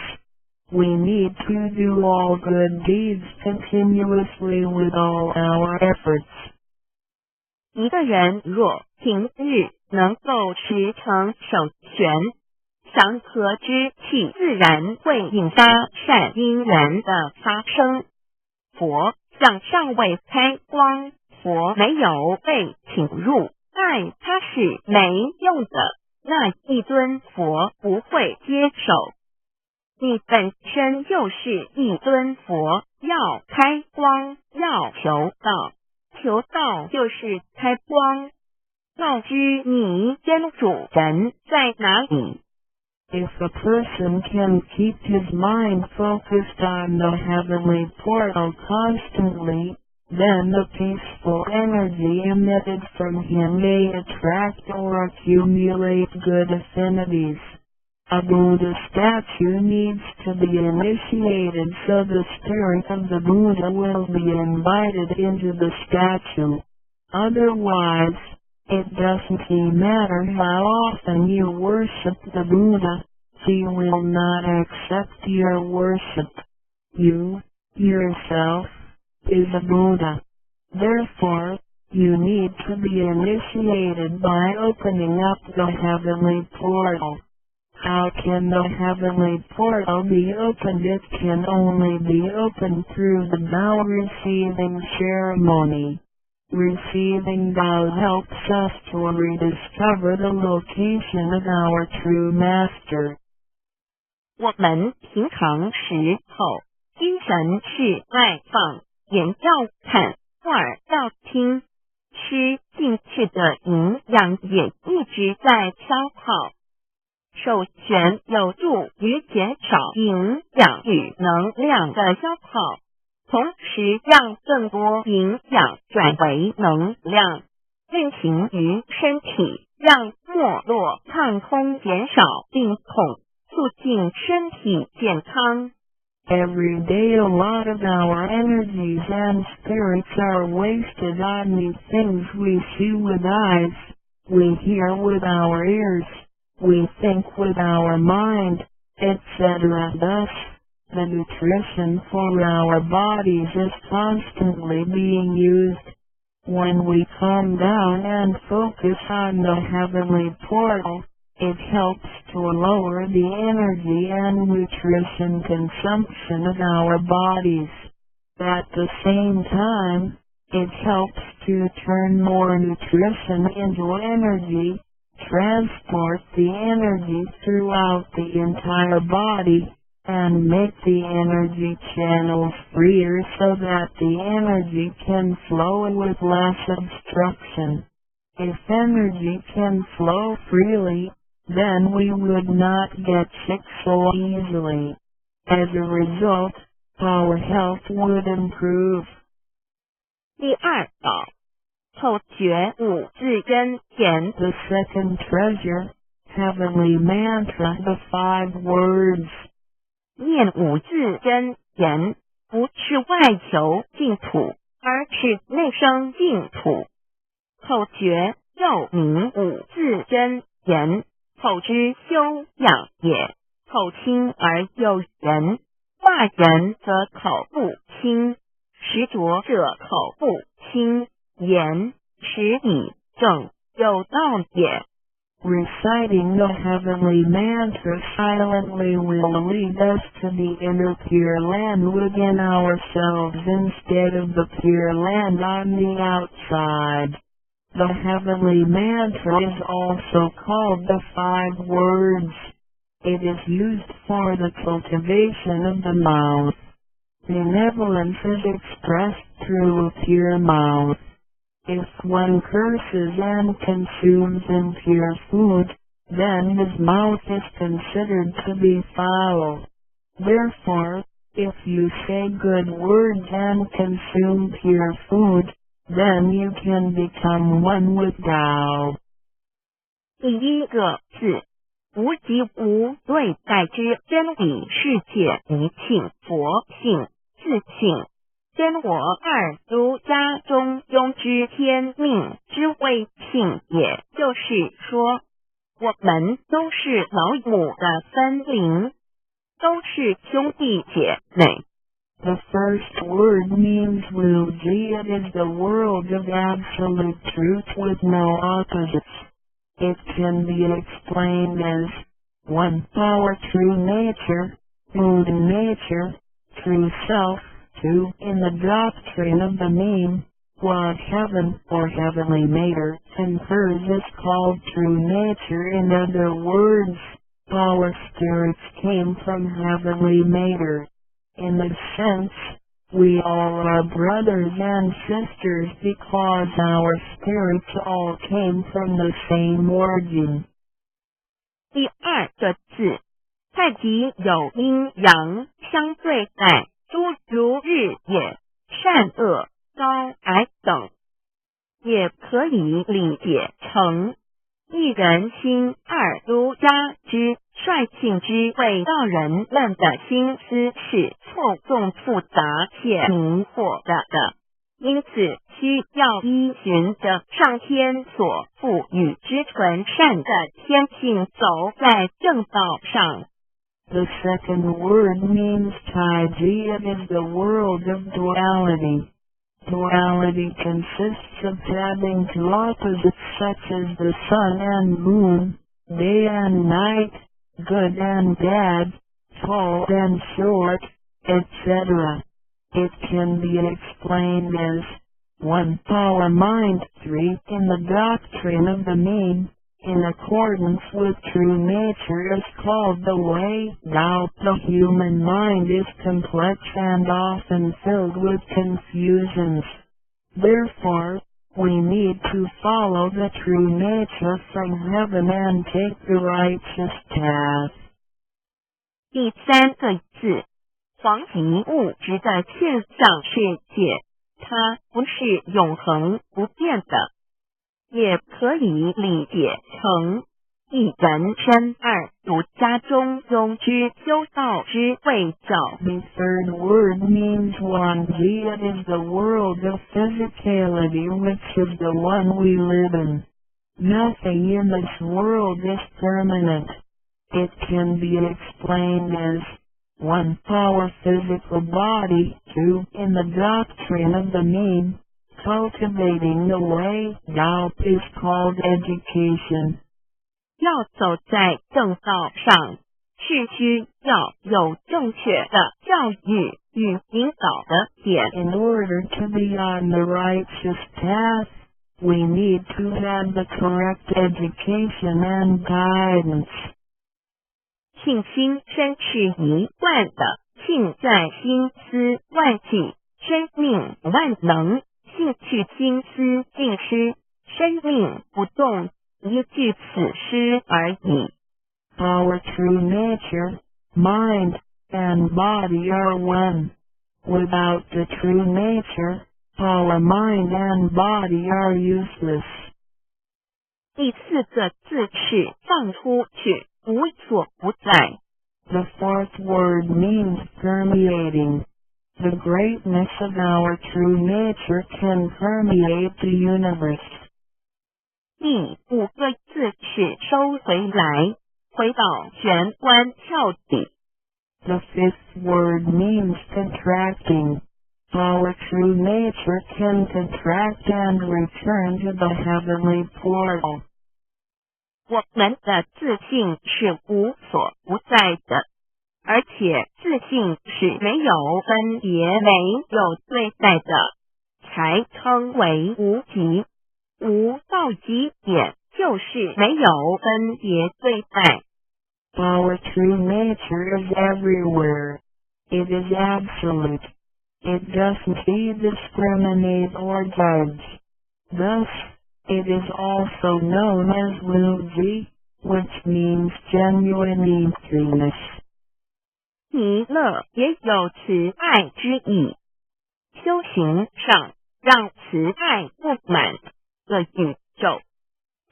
We need to do all good deeds continuously with all our efforts. 一个人若平日能够时常守权，祥和之气自然会引发善因缘的发生。佛像尚未开光，佛没有被请入，爱他是没用的，那一尊佛不会接手。你本身就是一尊佛，要开光，要求道，求道就是开光。告知你真主人在哪里。If a person can keep his mind focused on the heavenly portal constantly, then the peaceful energy emitted from him may attract or accumulate good affinities. A Buddha statue needs to be initiated so the spirit of the Buddha will be invited into the statue. Otherwise, it doesn't matter how often you worship the Buddha, he will not accept your worship. You, yourself, is a Buddha. Therefore, you need to be initiated by opening up the heavenly portal. How can the heavenly portal be opened? It can only be opened through the Tao receiving ceremony. Receiving Tao helps us to rediscover the location of our true master. 我们平常时候，精神是外放，眼要看，耳要听，吃进去的营养也一直在消耗。守权有助于减少营养与能量的消耗，同时让更多营养转为能量，运行于身体，让没落抗通减少病痛，促进身体健康。Every day a lot of our energies and spirits are wasted on the things we see with eyes, we hear with our ears, we think with our mind, etc. Thus, the nutrition for our bodies is constantly being used. When we calm down and focus on the heavenly portal, it helps to lower the energy and nutrition consumption of our bodies. At the same time, it helps to turn more nutrition into energy, transport the energy throughout the entire body, and make the energy channels freer so that the energy can flow with less obstruction. If energy can flow freely, then we would not get sick so easily. As a result, our health would improve. 第二宝，口诀五字真言。 The second treasure, heavenly mantra, the 5 words. 念五字真言，不是外求净土，而是内生净土。口诀又名五字真言，口之修养也。口轻而又圆，化人则口不清，实浊者口不清，言实以正，有道也。 Reciting the heavenly mantra silently will lead us to the inner Pure Land within ourselves instead of the Pure Land on the outside. The heavenly mantra is also called the 5 words. It is used for the cultivation of the mouth. Benevolence is expressed through a pure mouth. If one curses and consumes impure food, then his mouth is considered to be foul. Therefore, if you say good words and consume pure food, then you can become one with Tao. 第一个字，无即无对待之真理世界一性佛性自性，真我二如家中庸之天命之谓性，也就是说，我们都是老母的分灵，都是兄弟姐妹。 The first word means Wuji. It is the world of absolute truth with no opposites. It can be explained as 1. Power, true nature, mood nature, true self. 2. In the doctrine of the name, what heaven or heavenly matter confers is called true nature. In other words, our spirits came from heavenly matter. In this sense, we all are brothers and sisters because our spirits all came from the same origin. 第二个字，太极有阴阳相对待，诸如日也，善恶高矮等，也可以理解成一人心二如家之率性之谓道人们的心思是错综复杂且迷惑的，因此需要依循着上天所赋予之纯善的天性走在正道上。 The second word means Taiji. It is the world of duality. Duality consists of having 2 opposites such as the sun and moon, day and night, good and bad, tall and short, etc. It can be explained as 1. Power mind, 3. In the doctrine of the name, in accordance with true nature is called the way. Now the human mind is complex and often filled with confusions. Therefore, we need to follow the true nature from heaven and take the righteous path. 第三个字，黄极物质的现象世界，它不是永恒不变的。 也可以理解成一人身二如家中庸之修道之谓教。 The third word means Wanji. It is the world of physicality, which is the one we live in. Nothing in this world is permanent. It can be explained as 1. Power physical body, 2. In the doctrine of the name, cultivating the way, Tao is called education. 要走在正道上，是需要有正确的教育与引导的点。 In order to be on the righteous path, we need to have the correct education and guidance. 庆心身是一贯的，庆在心思万计，生命万能，兴去心思尽失，生命不动，一句此诗而已。Our true nature, mind, and body are one. Without the true nature, our mind and body are useless. 第4个字是放出去，无所不在。The fourth word means permeating. The greatness of our true nature can permeate the universe. 第5个字是收回来，回到玄关窍底。The fifth word means contracting. Our true nature can contract and return to the heavenly portal. 我们的自信是无所不在的，而且自信是没有分别、没有对待的，才称为无极。无到极点就是没有分别对待。Our true nature is everywhere. It is absolute. It doesn't discriminate or judge. Thus, it is also known as Wuji, which means genuine emptiness. 弥勒也有慈爱之意，修行上让慈爱布满个宇宙，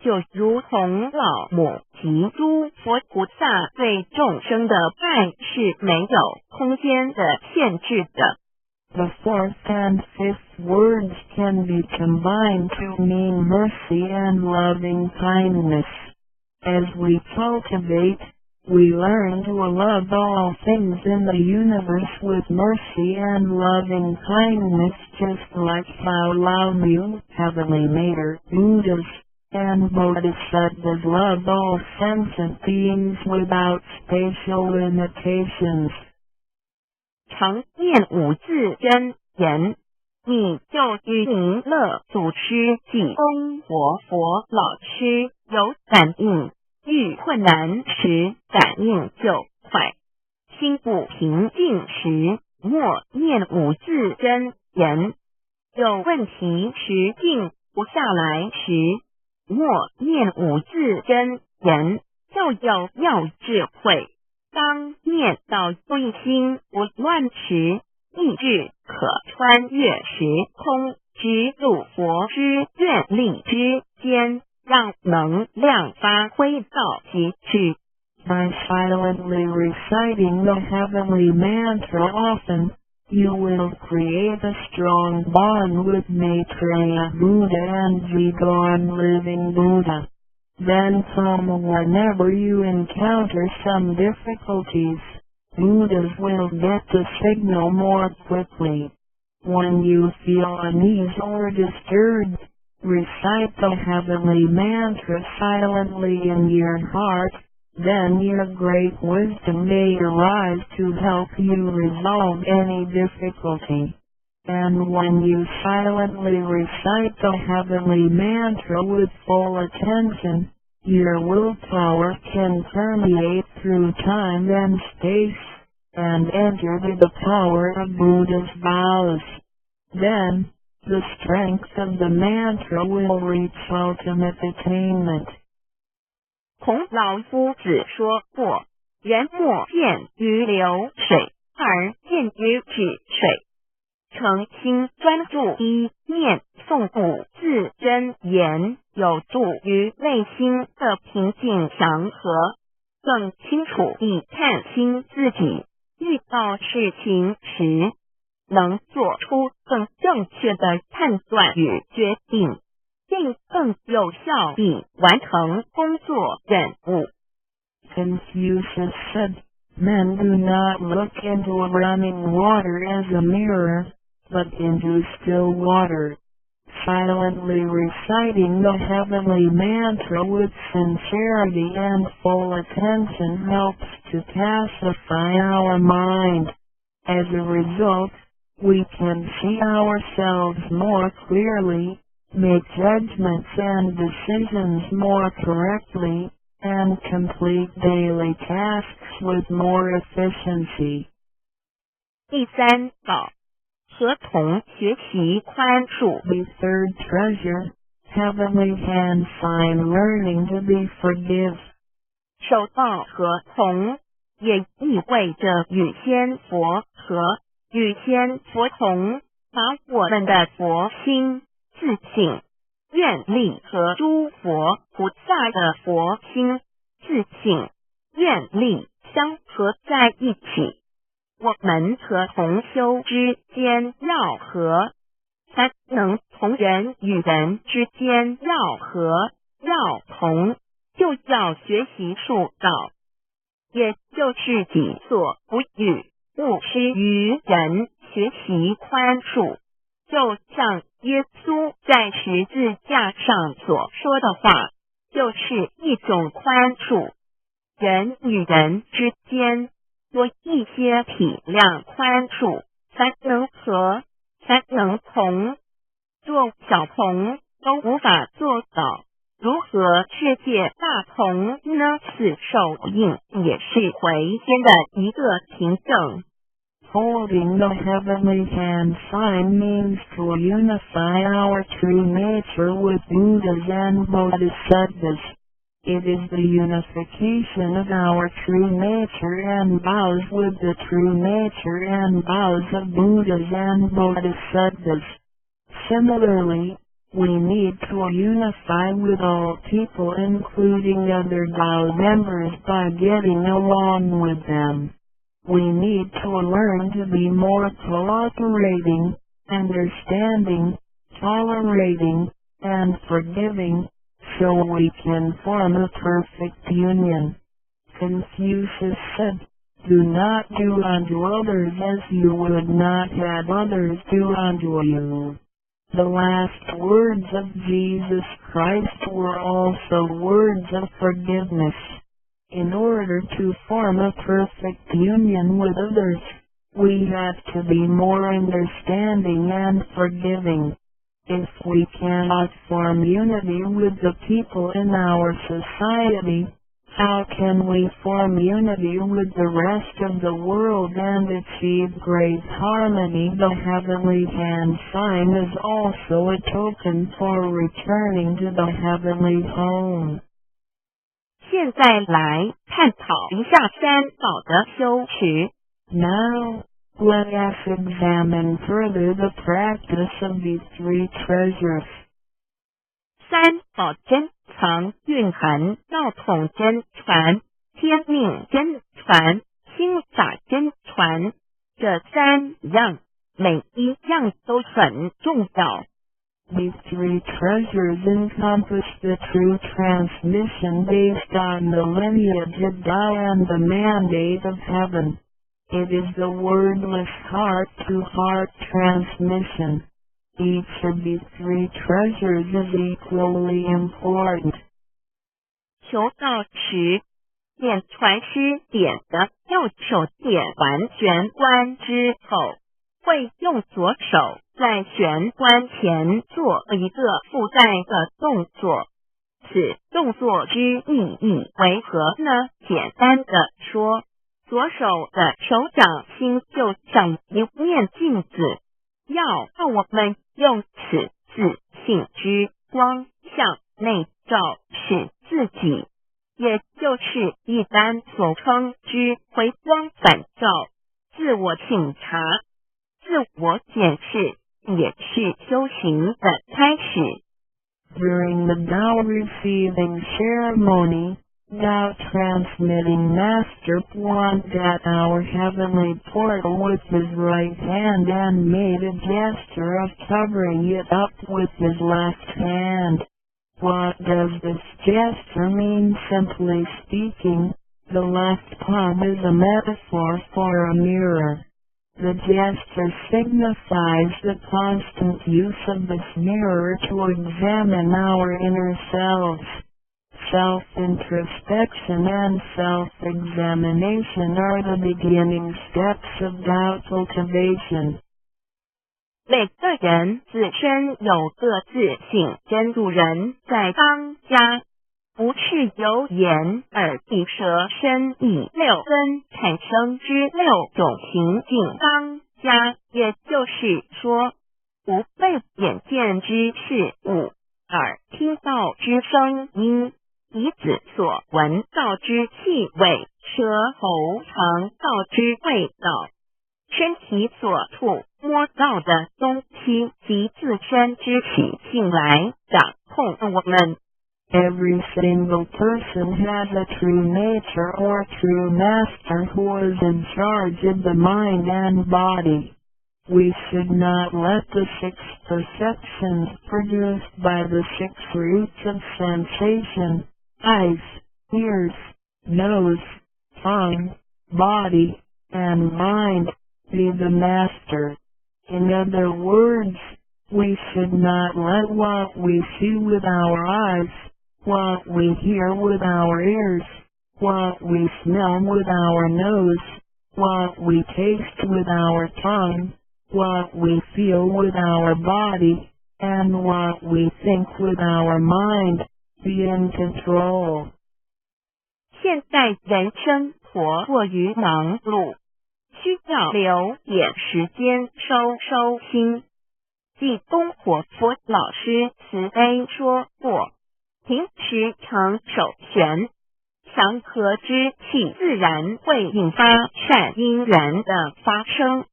就如同老母及诸佛菩萨对众生的爱是没有空间的限制的。The fourth and fifth words can be combined to mean mercy and loving kindness. As we cultivate, we learn to love all things in the universe with mercy and loving kindness, just like how Lao Mu, Heavenly Mater, Buddhas, and Bodhisattvas love all sentient beings without spatial limitations. 常念五字真言，你就与弥勒祖师济公活佛老师有感应，遇困难时感应就快，心不平静时默念五字真言，有问题时静不下来时默念五字真言，就有妙智慧。当念到归心不乱时，意志可穿越时空，直入佛之愿力之间，让能量发挥到极致。By silently reciting the heavenly mantra often, you will create a strong bond with Maitreya Buddha and Zhigon Living Buddha. Then whenever you encounter some difficulties, Buddhas will get the signal more quickly. When you feel unease or disturbed, recite the heavenly mantra silently in your heart, then your great wisdom may arise to help you resolve any difficulty. And when you silently recite the heavenly mantra with full attention, your willpower can permeate through time and space, and enter the power of Buddha's vows. Then, the strength of the mantra will reach ultimate attainment. 孔老夫子说过，人莫见于流水，而见于止水。诚心专注一念诵五字真言，有助于内心的平静祥和，更清楚地看清自己，遇到事情时能做出更正确的判断与决定，并更有效地完成工作任务。Confucius said, "Men do not look into running water as a mirror, but into still water." Silently reciting the heavenly mantra with sincerity and full attention helps to pacify our mind. As a result, we can see ourselves more clearly, make judgments and decisions more correctly, and complete daily tasks with more efficiency. 第三宝，和同学习宽恕。 The third treasure, heavenly hand sign learning to be forgive. 受到和同也意味着与仙佛和，与仙佛同，把我们的佛心、自性、愿力和诸佛菩萨的佛心、自性、愿力相合在一起。我们和同修之间要和，才能同人与人之间要和要同，就要学习树道，也就是己所不欲，勿施于人，学习宽恕。就像耶稣在十字架上所说的话，就是一种宽恕。人与人之间多一些体谅宽恕，才能和，才能同。做小同都无法做到，如何世界大同呢？此受印也是回天的一个凭证。Holding the heavenly hand sign means to unify our true nature with Buddhas and Bodhisattvas. It is the unification of our true nature and vows with the true nature and vows of Buddhas and Bodhisattvas. Similarly, we need to unify with all people, including other Tao members, by getting along with them. We need to learn to be more cooperating, understanding, tolerating, and forgiving, so we can form a perfect union. Confucius said, "Do not do unto others as you would not have others do unto you." The last words of Jesus Christ were also words of forgiveness. In order to form a perfect union with others, we have to be more understanding and forgiving. If we cannot form unity with the people in our society, how can we form unity with the rest of the world and achieve great harmony? The heavenly hand sign is also a token for returning to the heavenly home. 现在来探讨一下三宝的修持。 Now, let us examine further the practice of these three treasures. 三宝珍藏蕴含道统真传、天命真传、心法真传，这三样每一样都很重要。These three treasures encompass the true transmission based on the lineage of Tao and the mandate of heaven. It is the wordless heart-to-heart transmission. Each of these three treasures is equally important. 求道时，点传师点的右手点完玄关之后，会用左手在玄关前做一个附带的动作。此动作之意义为何呢？简单的说，左手的手掌心就像一面镜子，要让我们用此自性之光向内照视自己，也就是一般所称之回光返照，自我省察、自我检视，也是修行的开始。During the Tao receiving ceremony, Tao transmitting Master pointed at our heavenly portal with his right hand and made a gesture of covering it up with his left hand. What does this gesture mean? Simply speaking, the left palm is a metaphor for a mirror. The gesture signifies the constant use of this mirror to examine our inner selves. Self-introspection and self-examination are the beginning steps of Tao cultivation. 每个人自身有个自性真主人在当家，不是由眼、耳、鼻、舌、身、意六根产生之六种情境当家，也就是说，无被眼见之事物，耳听到之声音，鼻子所闻到之气味，舌头尝到之味道，身体所触摸到的东西及自身之习性来掌控我们。Every single person has a true nature or true master who is in charge of the mind and body. We should not let the 6 perceptions produced by the 6 roots of sensation, eyes, ears, nose, tongue, body, and mind, be the master. In other words, we should not let what we see with our eyes, what we hear with our ears, what we smell with our nose, what we taste with our tongue, what we feel with our body, and what we think with our mind, be in control. 现在人生过于忙碌，需要留点时间收心。济公活佛老师慈悲说过，平时常手旋，祥和之气自然会引发善因缘的发生。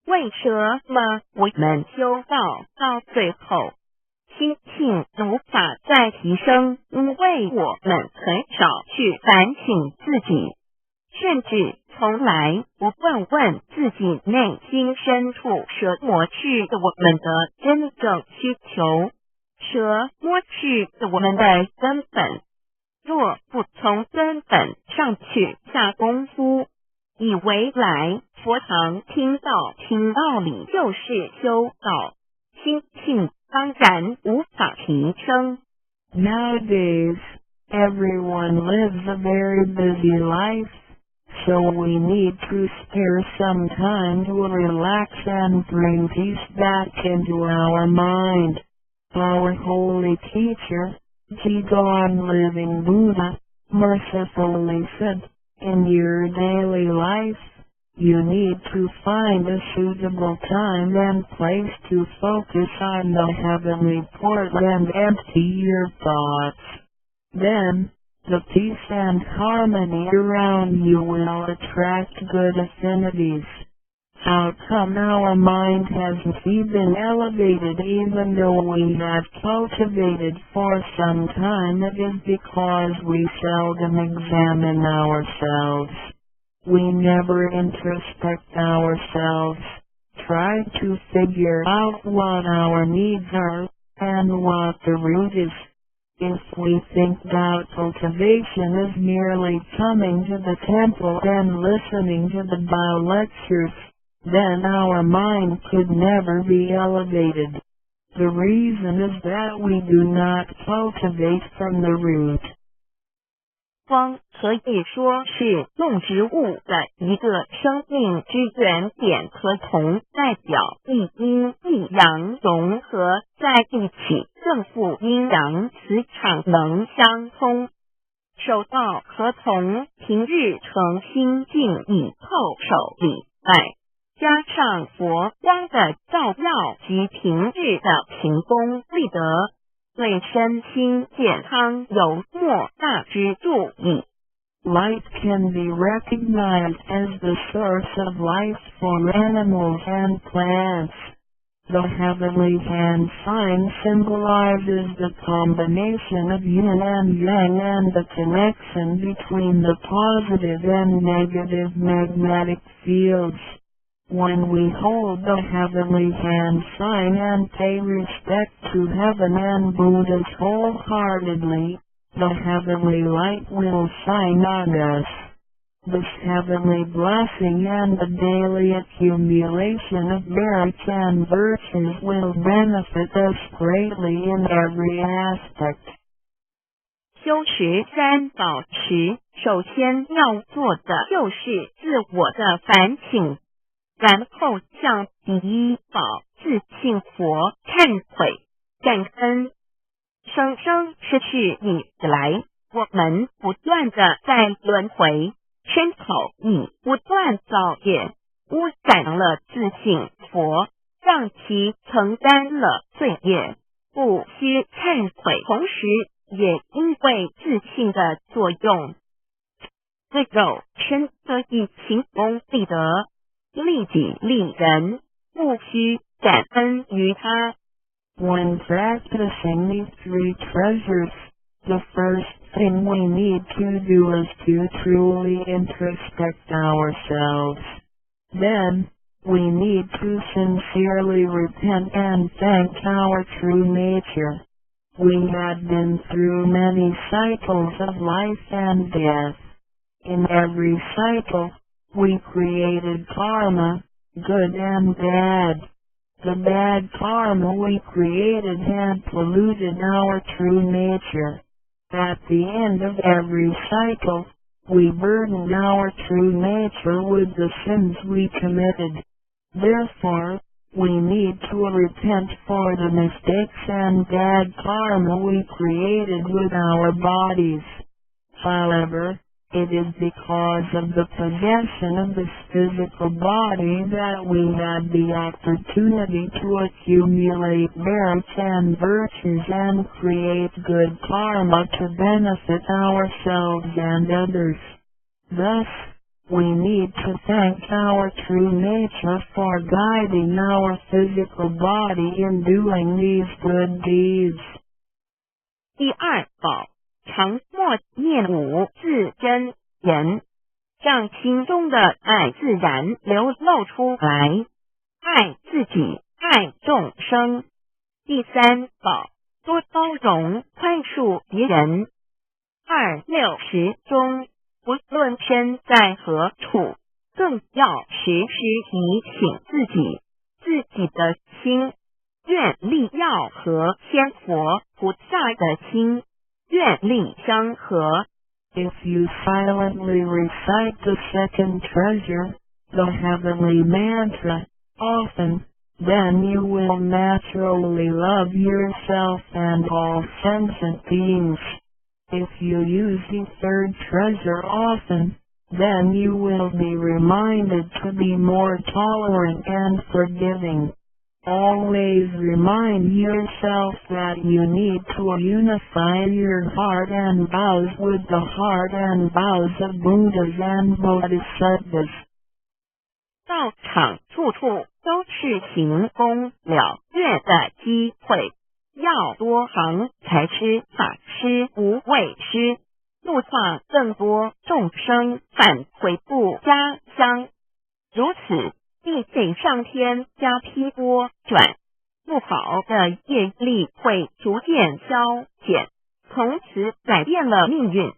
为什么我们修道到最后，心性无法再提升？因为我们很少去反省自己，甚至从来不问自己内心深处折磨去的我们的真正需求，折磨去的我们的根本。若不从根本上去下功夫，以为来佛堂听道理就是修道，心性当然无法提升。Nowadays, everyone lives a very busy life, so we need to spare some time to relax and bring peace back into our mind. Our holy teacher, Qigong Living Buddha, mercifully said, in your daily life, you need to find a suitable time and place to focus on the heavenly port and empty your thoughts. Then, the peace and harmony around you will attract good affinities. How come our mind hasn't been elevated even though we have cultivated for some time? It is because we seldom examine ourselves. We never introspect ourselves, try to figure out what our needs are, and what the root is. If we think that cultivation is merely coming to the temple and listening to the Tao lectures, then our mind could never be elevated. The reason is that we do not cultivate from the root. 光可以说是动植物的一个生命之原点和同代表一阴一阳融合在一起，正负阴阳磁场能相通。守道和同平日诚心敬意叩首礼拜，加上佛光的照耀及平日的勤功立德，对身心健康有莫大之助益。Light can be recognized as the source of life for animals and plants. The heavenly hand sign symbolizes the combination of yin and yang and the connection between the positive and negative magnetic fields. When we hold the heavenly hand sign and pay respect to heaven and Buddhas wholeheartedly, the heavenly light will shine on us. This heavenly blessing and the daily accumulation of merits and virtues will benefit us greatly in every aspect. 修持三宝持，首先要做的就是自我的反省，然后向第一宝自信佛忏悔、感恩。生生世世以来，我们不断的在轮回，身口意不断造业，污染了自性佛，让其承担了罪业，不须忏悔。同时也因为自性的作用，这肉身得以行功立德，利己利人，不须感恩于他。When practicing these three treasures, the first thing we need to do is to truly introspect ourselves. Then, we need to sincerely repent and thank our true nature. We had been through many cycles of life and death. In every cycle, we created karma, good and bad. The bad karma we created had polluted our true nature. At the end of every cycle, we burdened our true nature with the sins we committed. Therefore, we need to repent for the mistakes and bad karma we created with our bodies. However, it is because of the possession of this physical body that we had the opportunity to accumulate merits and virtues and create good karma to benefit ourselves and others. Thus, we need to thank our true nature for guiding our physical body in doing these good deeds. 第二宝，常默念五字真言，让心中的爱自然流露出来，爱自己，爱众生。第三宝，多包容宽恕别人。260中，不论身在何处，更要时时提醒自己的心，愿力要和仙佛菩萨的心，愿力相合。If you silently recite the second treasure, the heavenly mantra, often, then you will naturally love yourself and all sentient beings. If you use the third treasure often, then you will be reminded to be more tolerant and forgiving. Always remind yourself that you need to unify your heart and vows with the heart and vows of Buddhas and Bodhisattvas. 道场处处都是行功了愿的机会，要多行才施法施无畏施，度化更多众生返回故家乡。如此必给上天加批拨转，不好的业力会逐渐消减，从此改变了命运。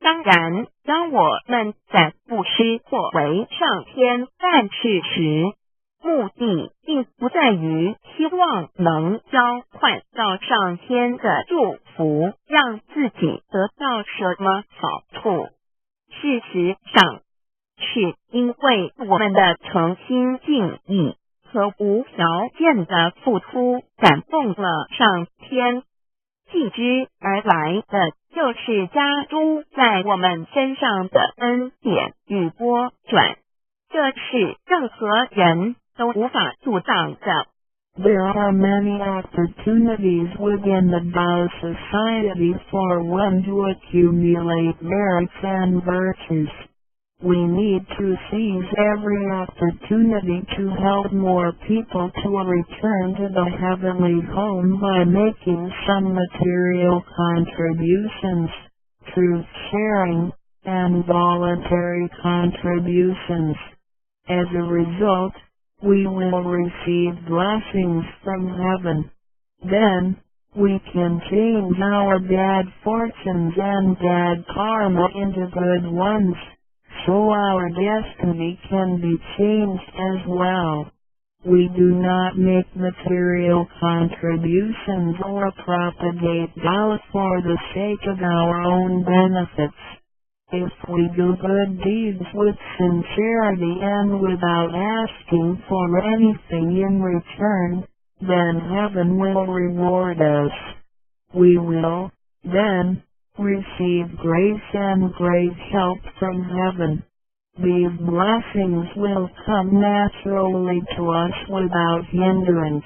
当然，当我们在布施或为上天办事时，目的并不在于希望能交换到上天的祝福，让自己得到什么好处。事实上，是因为我们的诚心敬意和无条件的付出感动了上天，继之而来的就是加诸在我们身上的恩典与波转，这是任何人都无法阻挡的。There are many opportunities within the Tao society for one to accumulate merits and virtues. We need to seize every opportunity to help more people to return to the heavenly home by making some material contributions, truth sharing, and voluntary contributions. As a result, we will receive blessings from heaven. Then, we can change our bad fortunes and bad karma into good ones, so our destiny can be changed as well. We do not make material contributions or propagate doubt for the sake of our own benefits. If we do good deeds with sincerity and without asking for anything in return, then heaven will reward us. We will, then, receive grace and great help from heaven. These blessings will come naturally to us without hindrance.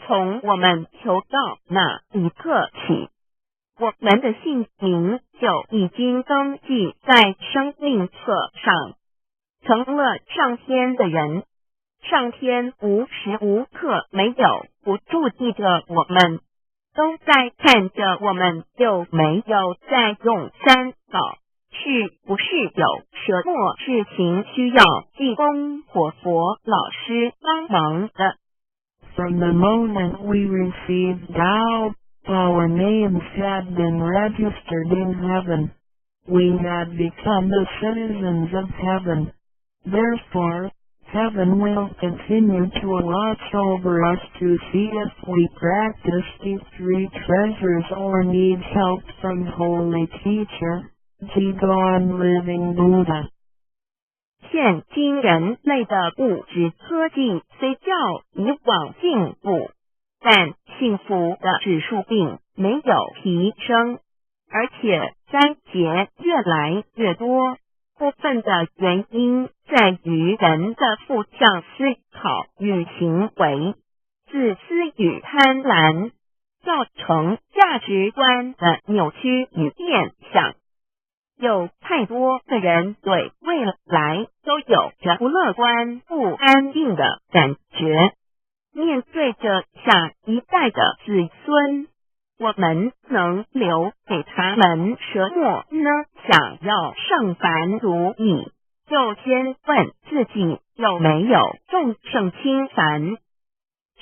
从我们求道那一刻起，我们的姓名就已经登记在生命册上，成了上天的人。上天无时无刻没有不注意着我们，都在看着我们有没有在用三宝，是不是有什么事情需要济公活佛老师帮忙的。From the moment we received Tao, our names had been registered in heaven. We had become the citizens of heaven. Therefore, heaven will continue to watch over us to see if we practice these three treasures or need help from Holy Teacher, Jigon Living Buddha. 现今人类的物质科技虽较以往进步，但幸福的指数并没有提升，而且灾劫越来越多。部分的原因在于人的负向思考与行为、自私与贪婪，造成价值观的扭曲与变相。有太多的人对未来都有着不乐观、不安定的感觉。面对着下一代的子孙，我们能留给他们什么呢？想要圣凡如意，就先问自己有没有众圣轻凡。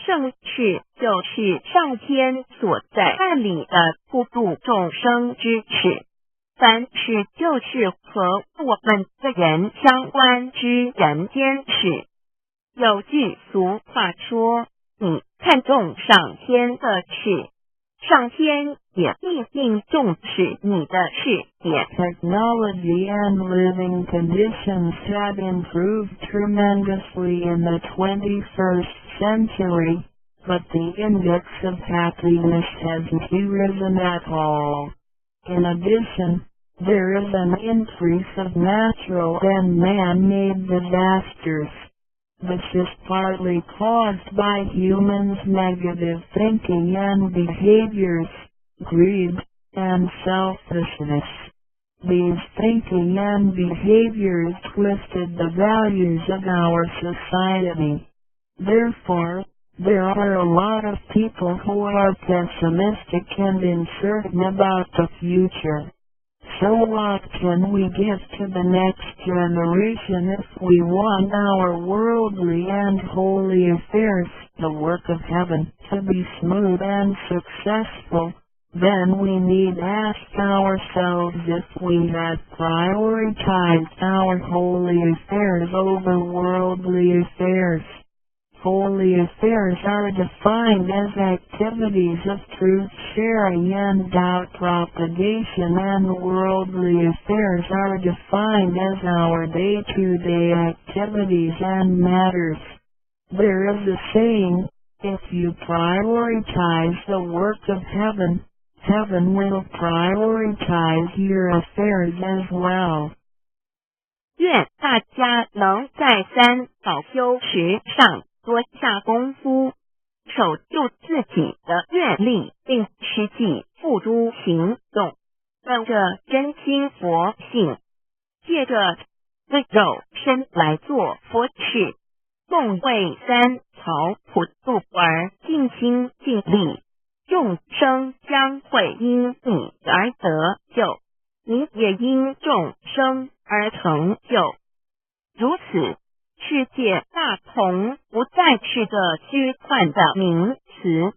圣事就是上天所在办理的普度众生之事。凡事就是和我们的人相关之人间事。有句俗话说，你看重上天的事，上天也必定重视你的事业。 Technology and living conditions have improved tremendously in the 21st century, but the index of happiness hasn't risen at all. In addition, there is an increase of natural and man-made disasters. This is partly caused by humans' negative thinking and behaviors, greed, and selfishness. These thinking and behaviors twisted the values of our society. Therefore, there are a lot of people who are pessimistic and uncertain about the future. So what can we give to the next generation if we want our worldly and holy affairs, the work of heaven, to be smooth and successful? Then we need ask ourselves if we had prioritized our holy affairs over worldly affairs. Holy affairs are defined as activities of truth sharing and doubt propagation, and worldly affairs are defined as our day-to-day activities and matters. There is a saying, if you prioritize the work of heaven, heaven will prioritize your affairs as well. 愿大家能在三宝修持上多下功夫，守住自己的愿力，并实际付诸行动，本着真心佛性，借着肉身来做佛事，共为三曹普度而尽心尽力，众生将会因你而得救，你也因众生而成就。如此，世界大同不再是个虚幻的名词，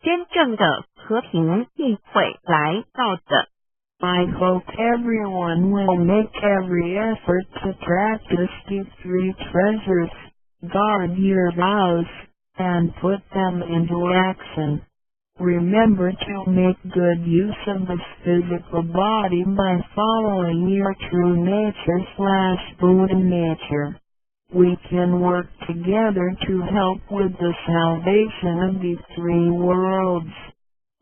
真正的和平必会来到的。I hope everyone will make every effort to practice these three treasures, guard your vows, and put them into action. Remember to make good use of this physical body by following your true nature/Buddha nature. We can work together to help with the salvation of these three worlds.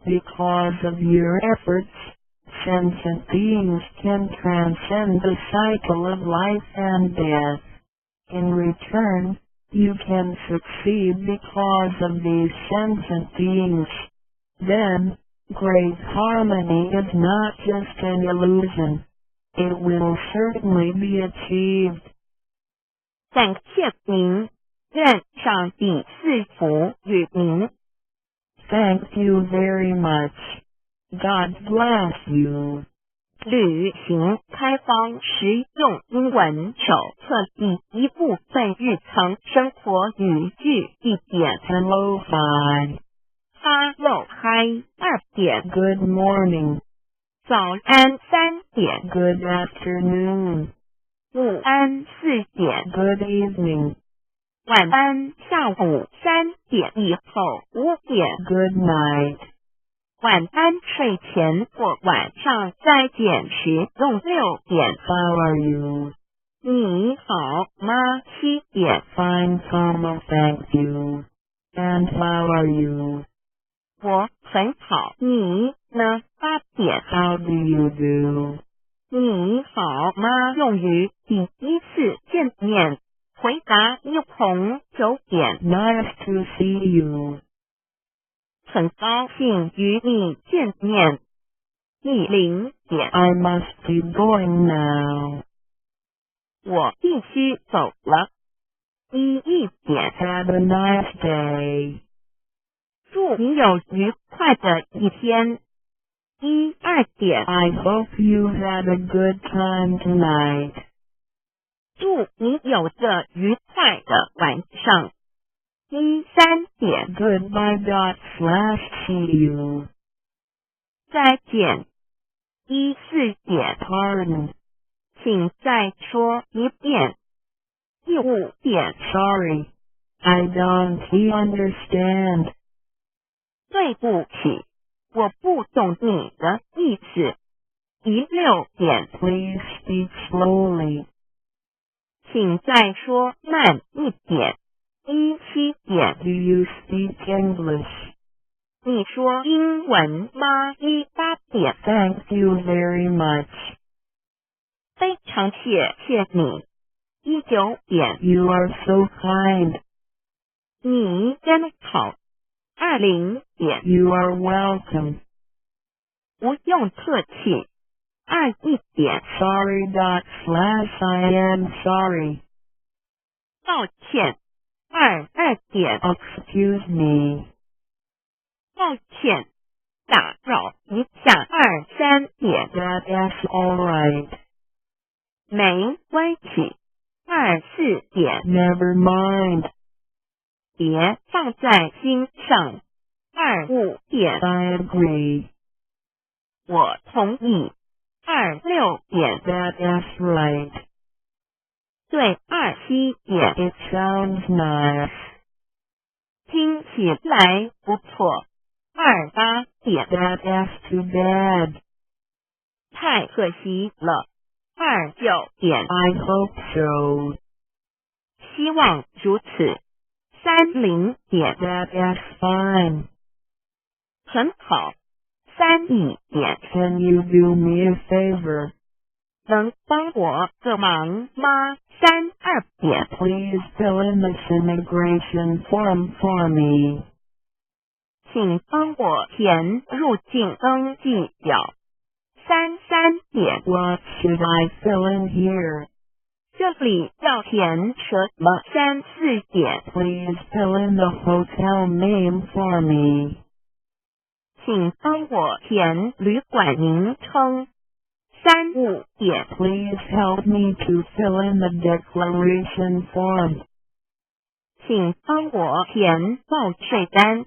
Because of your efforts, sentient beings can transcend the cycle of life and death. In return, you can succeed because of these sentient beings. Then, great harmony is not just an illusion. It will certainly be achieved. 感谢您，愿上帝赐福与您。Thank you very much. God bless you. 旅行开方实用英文手册第一部分日常生活语句1点 Hello, fine. Hello, hi 2点 Good morning. 早安3点 Good afternoon. 午安4点 Good evening. 晚安下午3点以后5点 Good night. 晚安睡前或晚上再减时用6点 How are you? 你好吗7点 Fine, thank you. And how are you? 我很好你呢8点 How do you do? 你好吗用于第一次见面回答一同9点 Nice to see you. 很高兴与你见面0点 I must be going now. 我必须走了1点 Have a nice day. 祝你有愉快的一天2点 I hope you had a good time tonight. 祝你有个愉快的晚上3点 Goodbye. See you. 再见4点 Pardon. 请再说一遍5点 Sorry. I don't understand. 对不起，我不懂你的意思6点 Please speak slowly. 请再说慢一点7点 Do you speak English? 你说英文吗8点 Thank you very much. 非常谢你9点 You are so kind. 你真好20点 You are welcome. 不用客气21点 Sorry. I am sorry. 抱歉2点 Excuse me. 抱歉打扰一下3点 That's all right. 没关系4点 Never mind. 别放在心上5点 I agree. 我同意6点 That's right. 对7点 It sounds nice. 听起来不错8点 That's too bad. 太可惜了9点 I hope so. 希望如此30点 That's fine. 很好3点 Can you do me a favor? 能帮我个忙吗2点 Please fill in this immigration form for me. 请帮我填入境登记表3点 What should I fill in here? 这里要填什么4点 Please fill in the hotel name for me. 请帮我填旅馆名称5点 Please help me to fill in the declaration form. 请帮我填报税单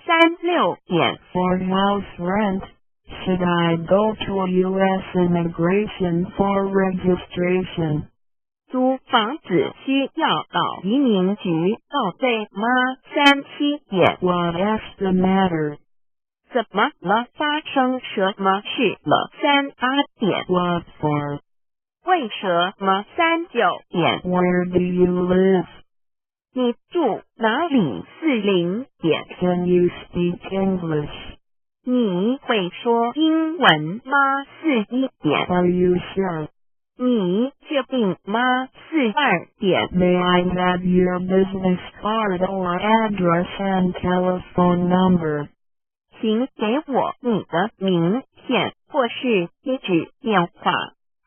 6点 For house rent, should I go to a U.S. immigration for registration? 租房子需要到移民局报备吗7点 What's the matter? 怎么了？发生什么事了8点 What for? 为什么9点 Where do you live? 你住哪里40点 Can you speak English? 你会说英文吗？41点。 Are you sure? 你确定吗？42点。 May I have your business card or address and telephone number? 请给我你的名片或是地址电话，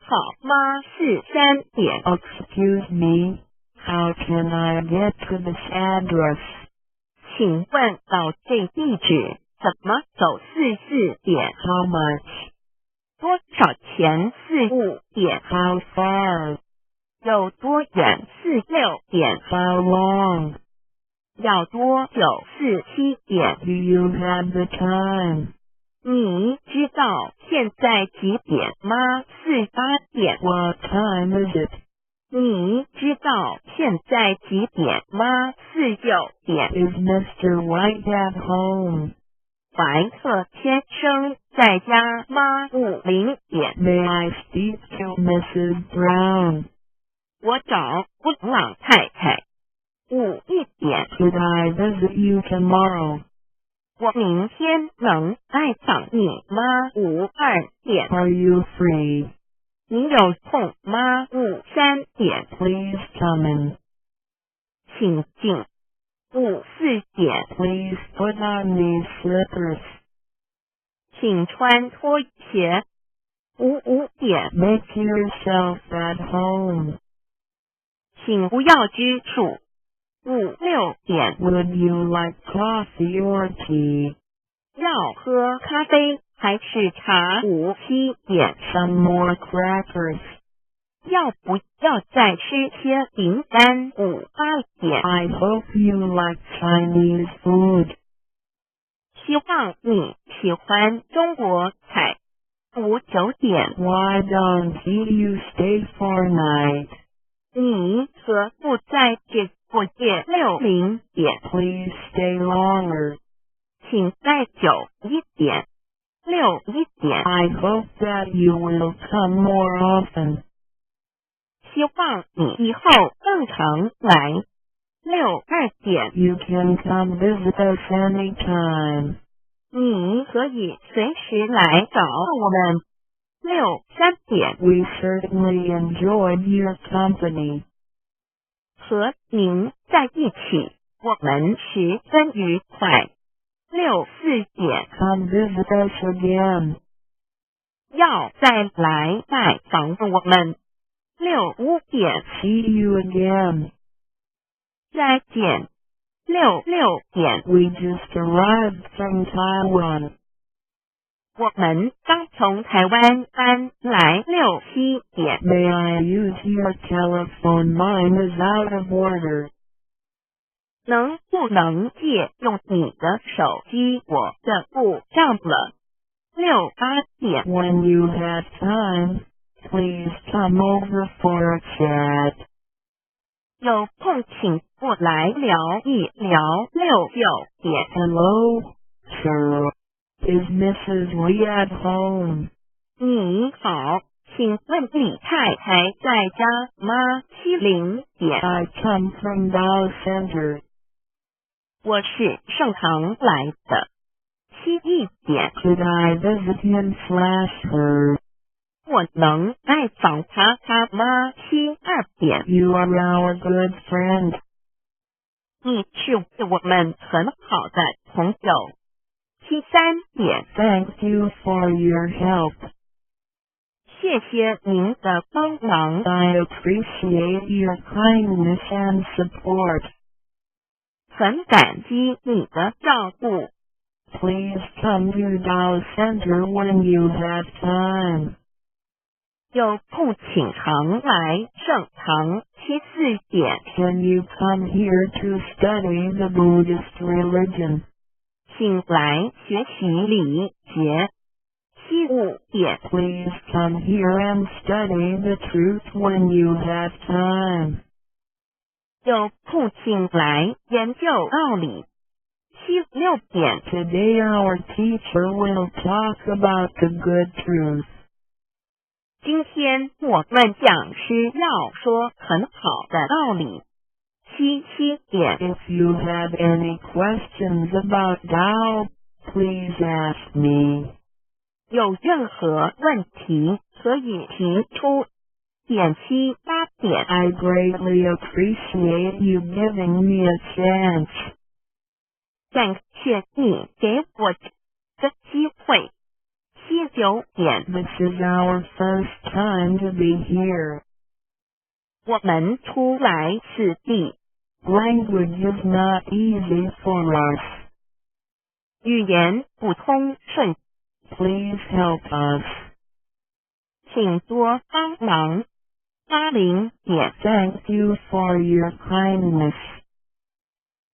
好吗？43点。 Excuse me, how can I get to this address? 请问到这地址怎么走？44点。 How much? 多少钱？45点。 How far? 有多远？46点。 How long? 要多久？47点。 Do you have the time? 你知道现在几点吗？48点。 What time is it? 你知道现在几点吗？49点。 Is Mr. White at home? 怀特先生在家吗？50点。 May I speak to Mrs. Brown? 我找布朗太太。51点。 Could I visit you tomorrow? 我明天能拜访你吗？52点。 Are you free? 你有空吗？53点。 Please come in. 请进。54点。 Please put on these slippers. 请穿拖鞋。55点。 Make yourself at home. 请不要拘束。56点。 Would you like coffee or tea? 要喝咖啡还是茶？57点。 Some more crackers. 要不要再吃些饼干？58点。 I hope you like Chinese food. 希望你喜欢中国菜。59点。 Why don't you stay for night? 你何不在这过夜？60点。 Please stay longer. 请再久一点。61点。 I hope that you will come more often. 希望你以后更常来。62点。 You can come visit us anytime. 你可以随时来找我们。63点。 We certainly enjoyed your company. 和您在一起，我们十分愉快。64点。 Come visit us again. 要再来拜访我们。65点。 See you again. 再见。66点。 We just arrived from Taiwan. 我们刚从台湾搬来。67点。 May I use your telephone? Mine is out of order. 能不能借用你的手机？我的故障了。68点。 When you have time, please come over for a chat. 有空请过来聊一聊。69点。 Hello, sir. Is Mrs. Lee at home? 你好，请问李太太在家吗？70点。 I come from Dow Center. 我是盛堂来的。71点。 Could I visit him / her? 我能拜访他吗？72点。 You are our good friend. 你是我们很好的朋友。73点。 Thank you for your help. 谢谢您的帮忙。 I appreciate your kindness and support. 很感激你的照顾。 Please come to Dow Center when you have time. 有空请常来盛堂。74点。 Can you come here to study the Buddhist religion? 请来学习礼节。75点。 Please come here and study the truth when you have time. 有空请来研究道理。76点。 Today our teacher will talk about the good truth. 今天我们讲师要说很好的道理。77点。 If you have any questions about Tao, please ask me. 有任何问题可以提出。点7 8点。I greatly appreciate you giving me a chance. 感谢你给我的机会。7 9点。This is our first time to be here. 我们初来此地。Language is not easy for us. 语言不通顺， Please help us. 请多帮忙。80点。Thank you for your kindness.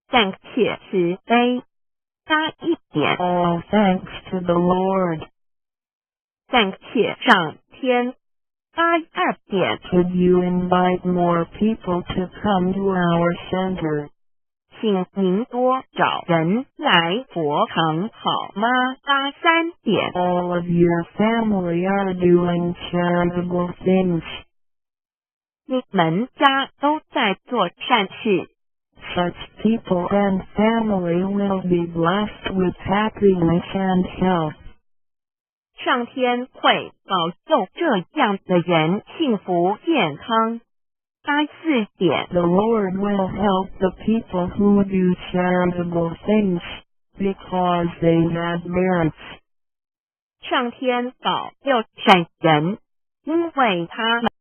感谢慈悲。81点。 All thanks to the Lord. 感谢上天。82点。 Could you invite more people to come to our center? 请您多找人来佛堂好吗？83点。 All of your family are doing charitable things. 你们家都在做善事， Such people and family will be blessed with happiness and health. 上天会保佑这样的人幸福健康。84点。 The Lord will help the people who do charitable things, because they have merits. 上天保佑善人，因为他们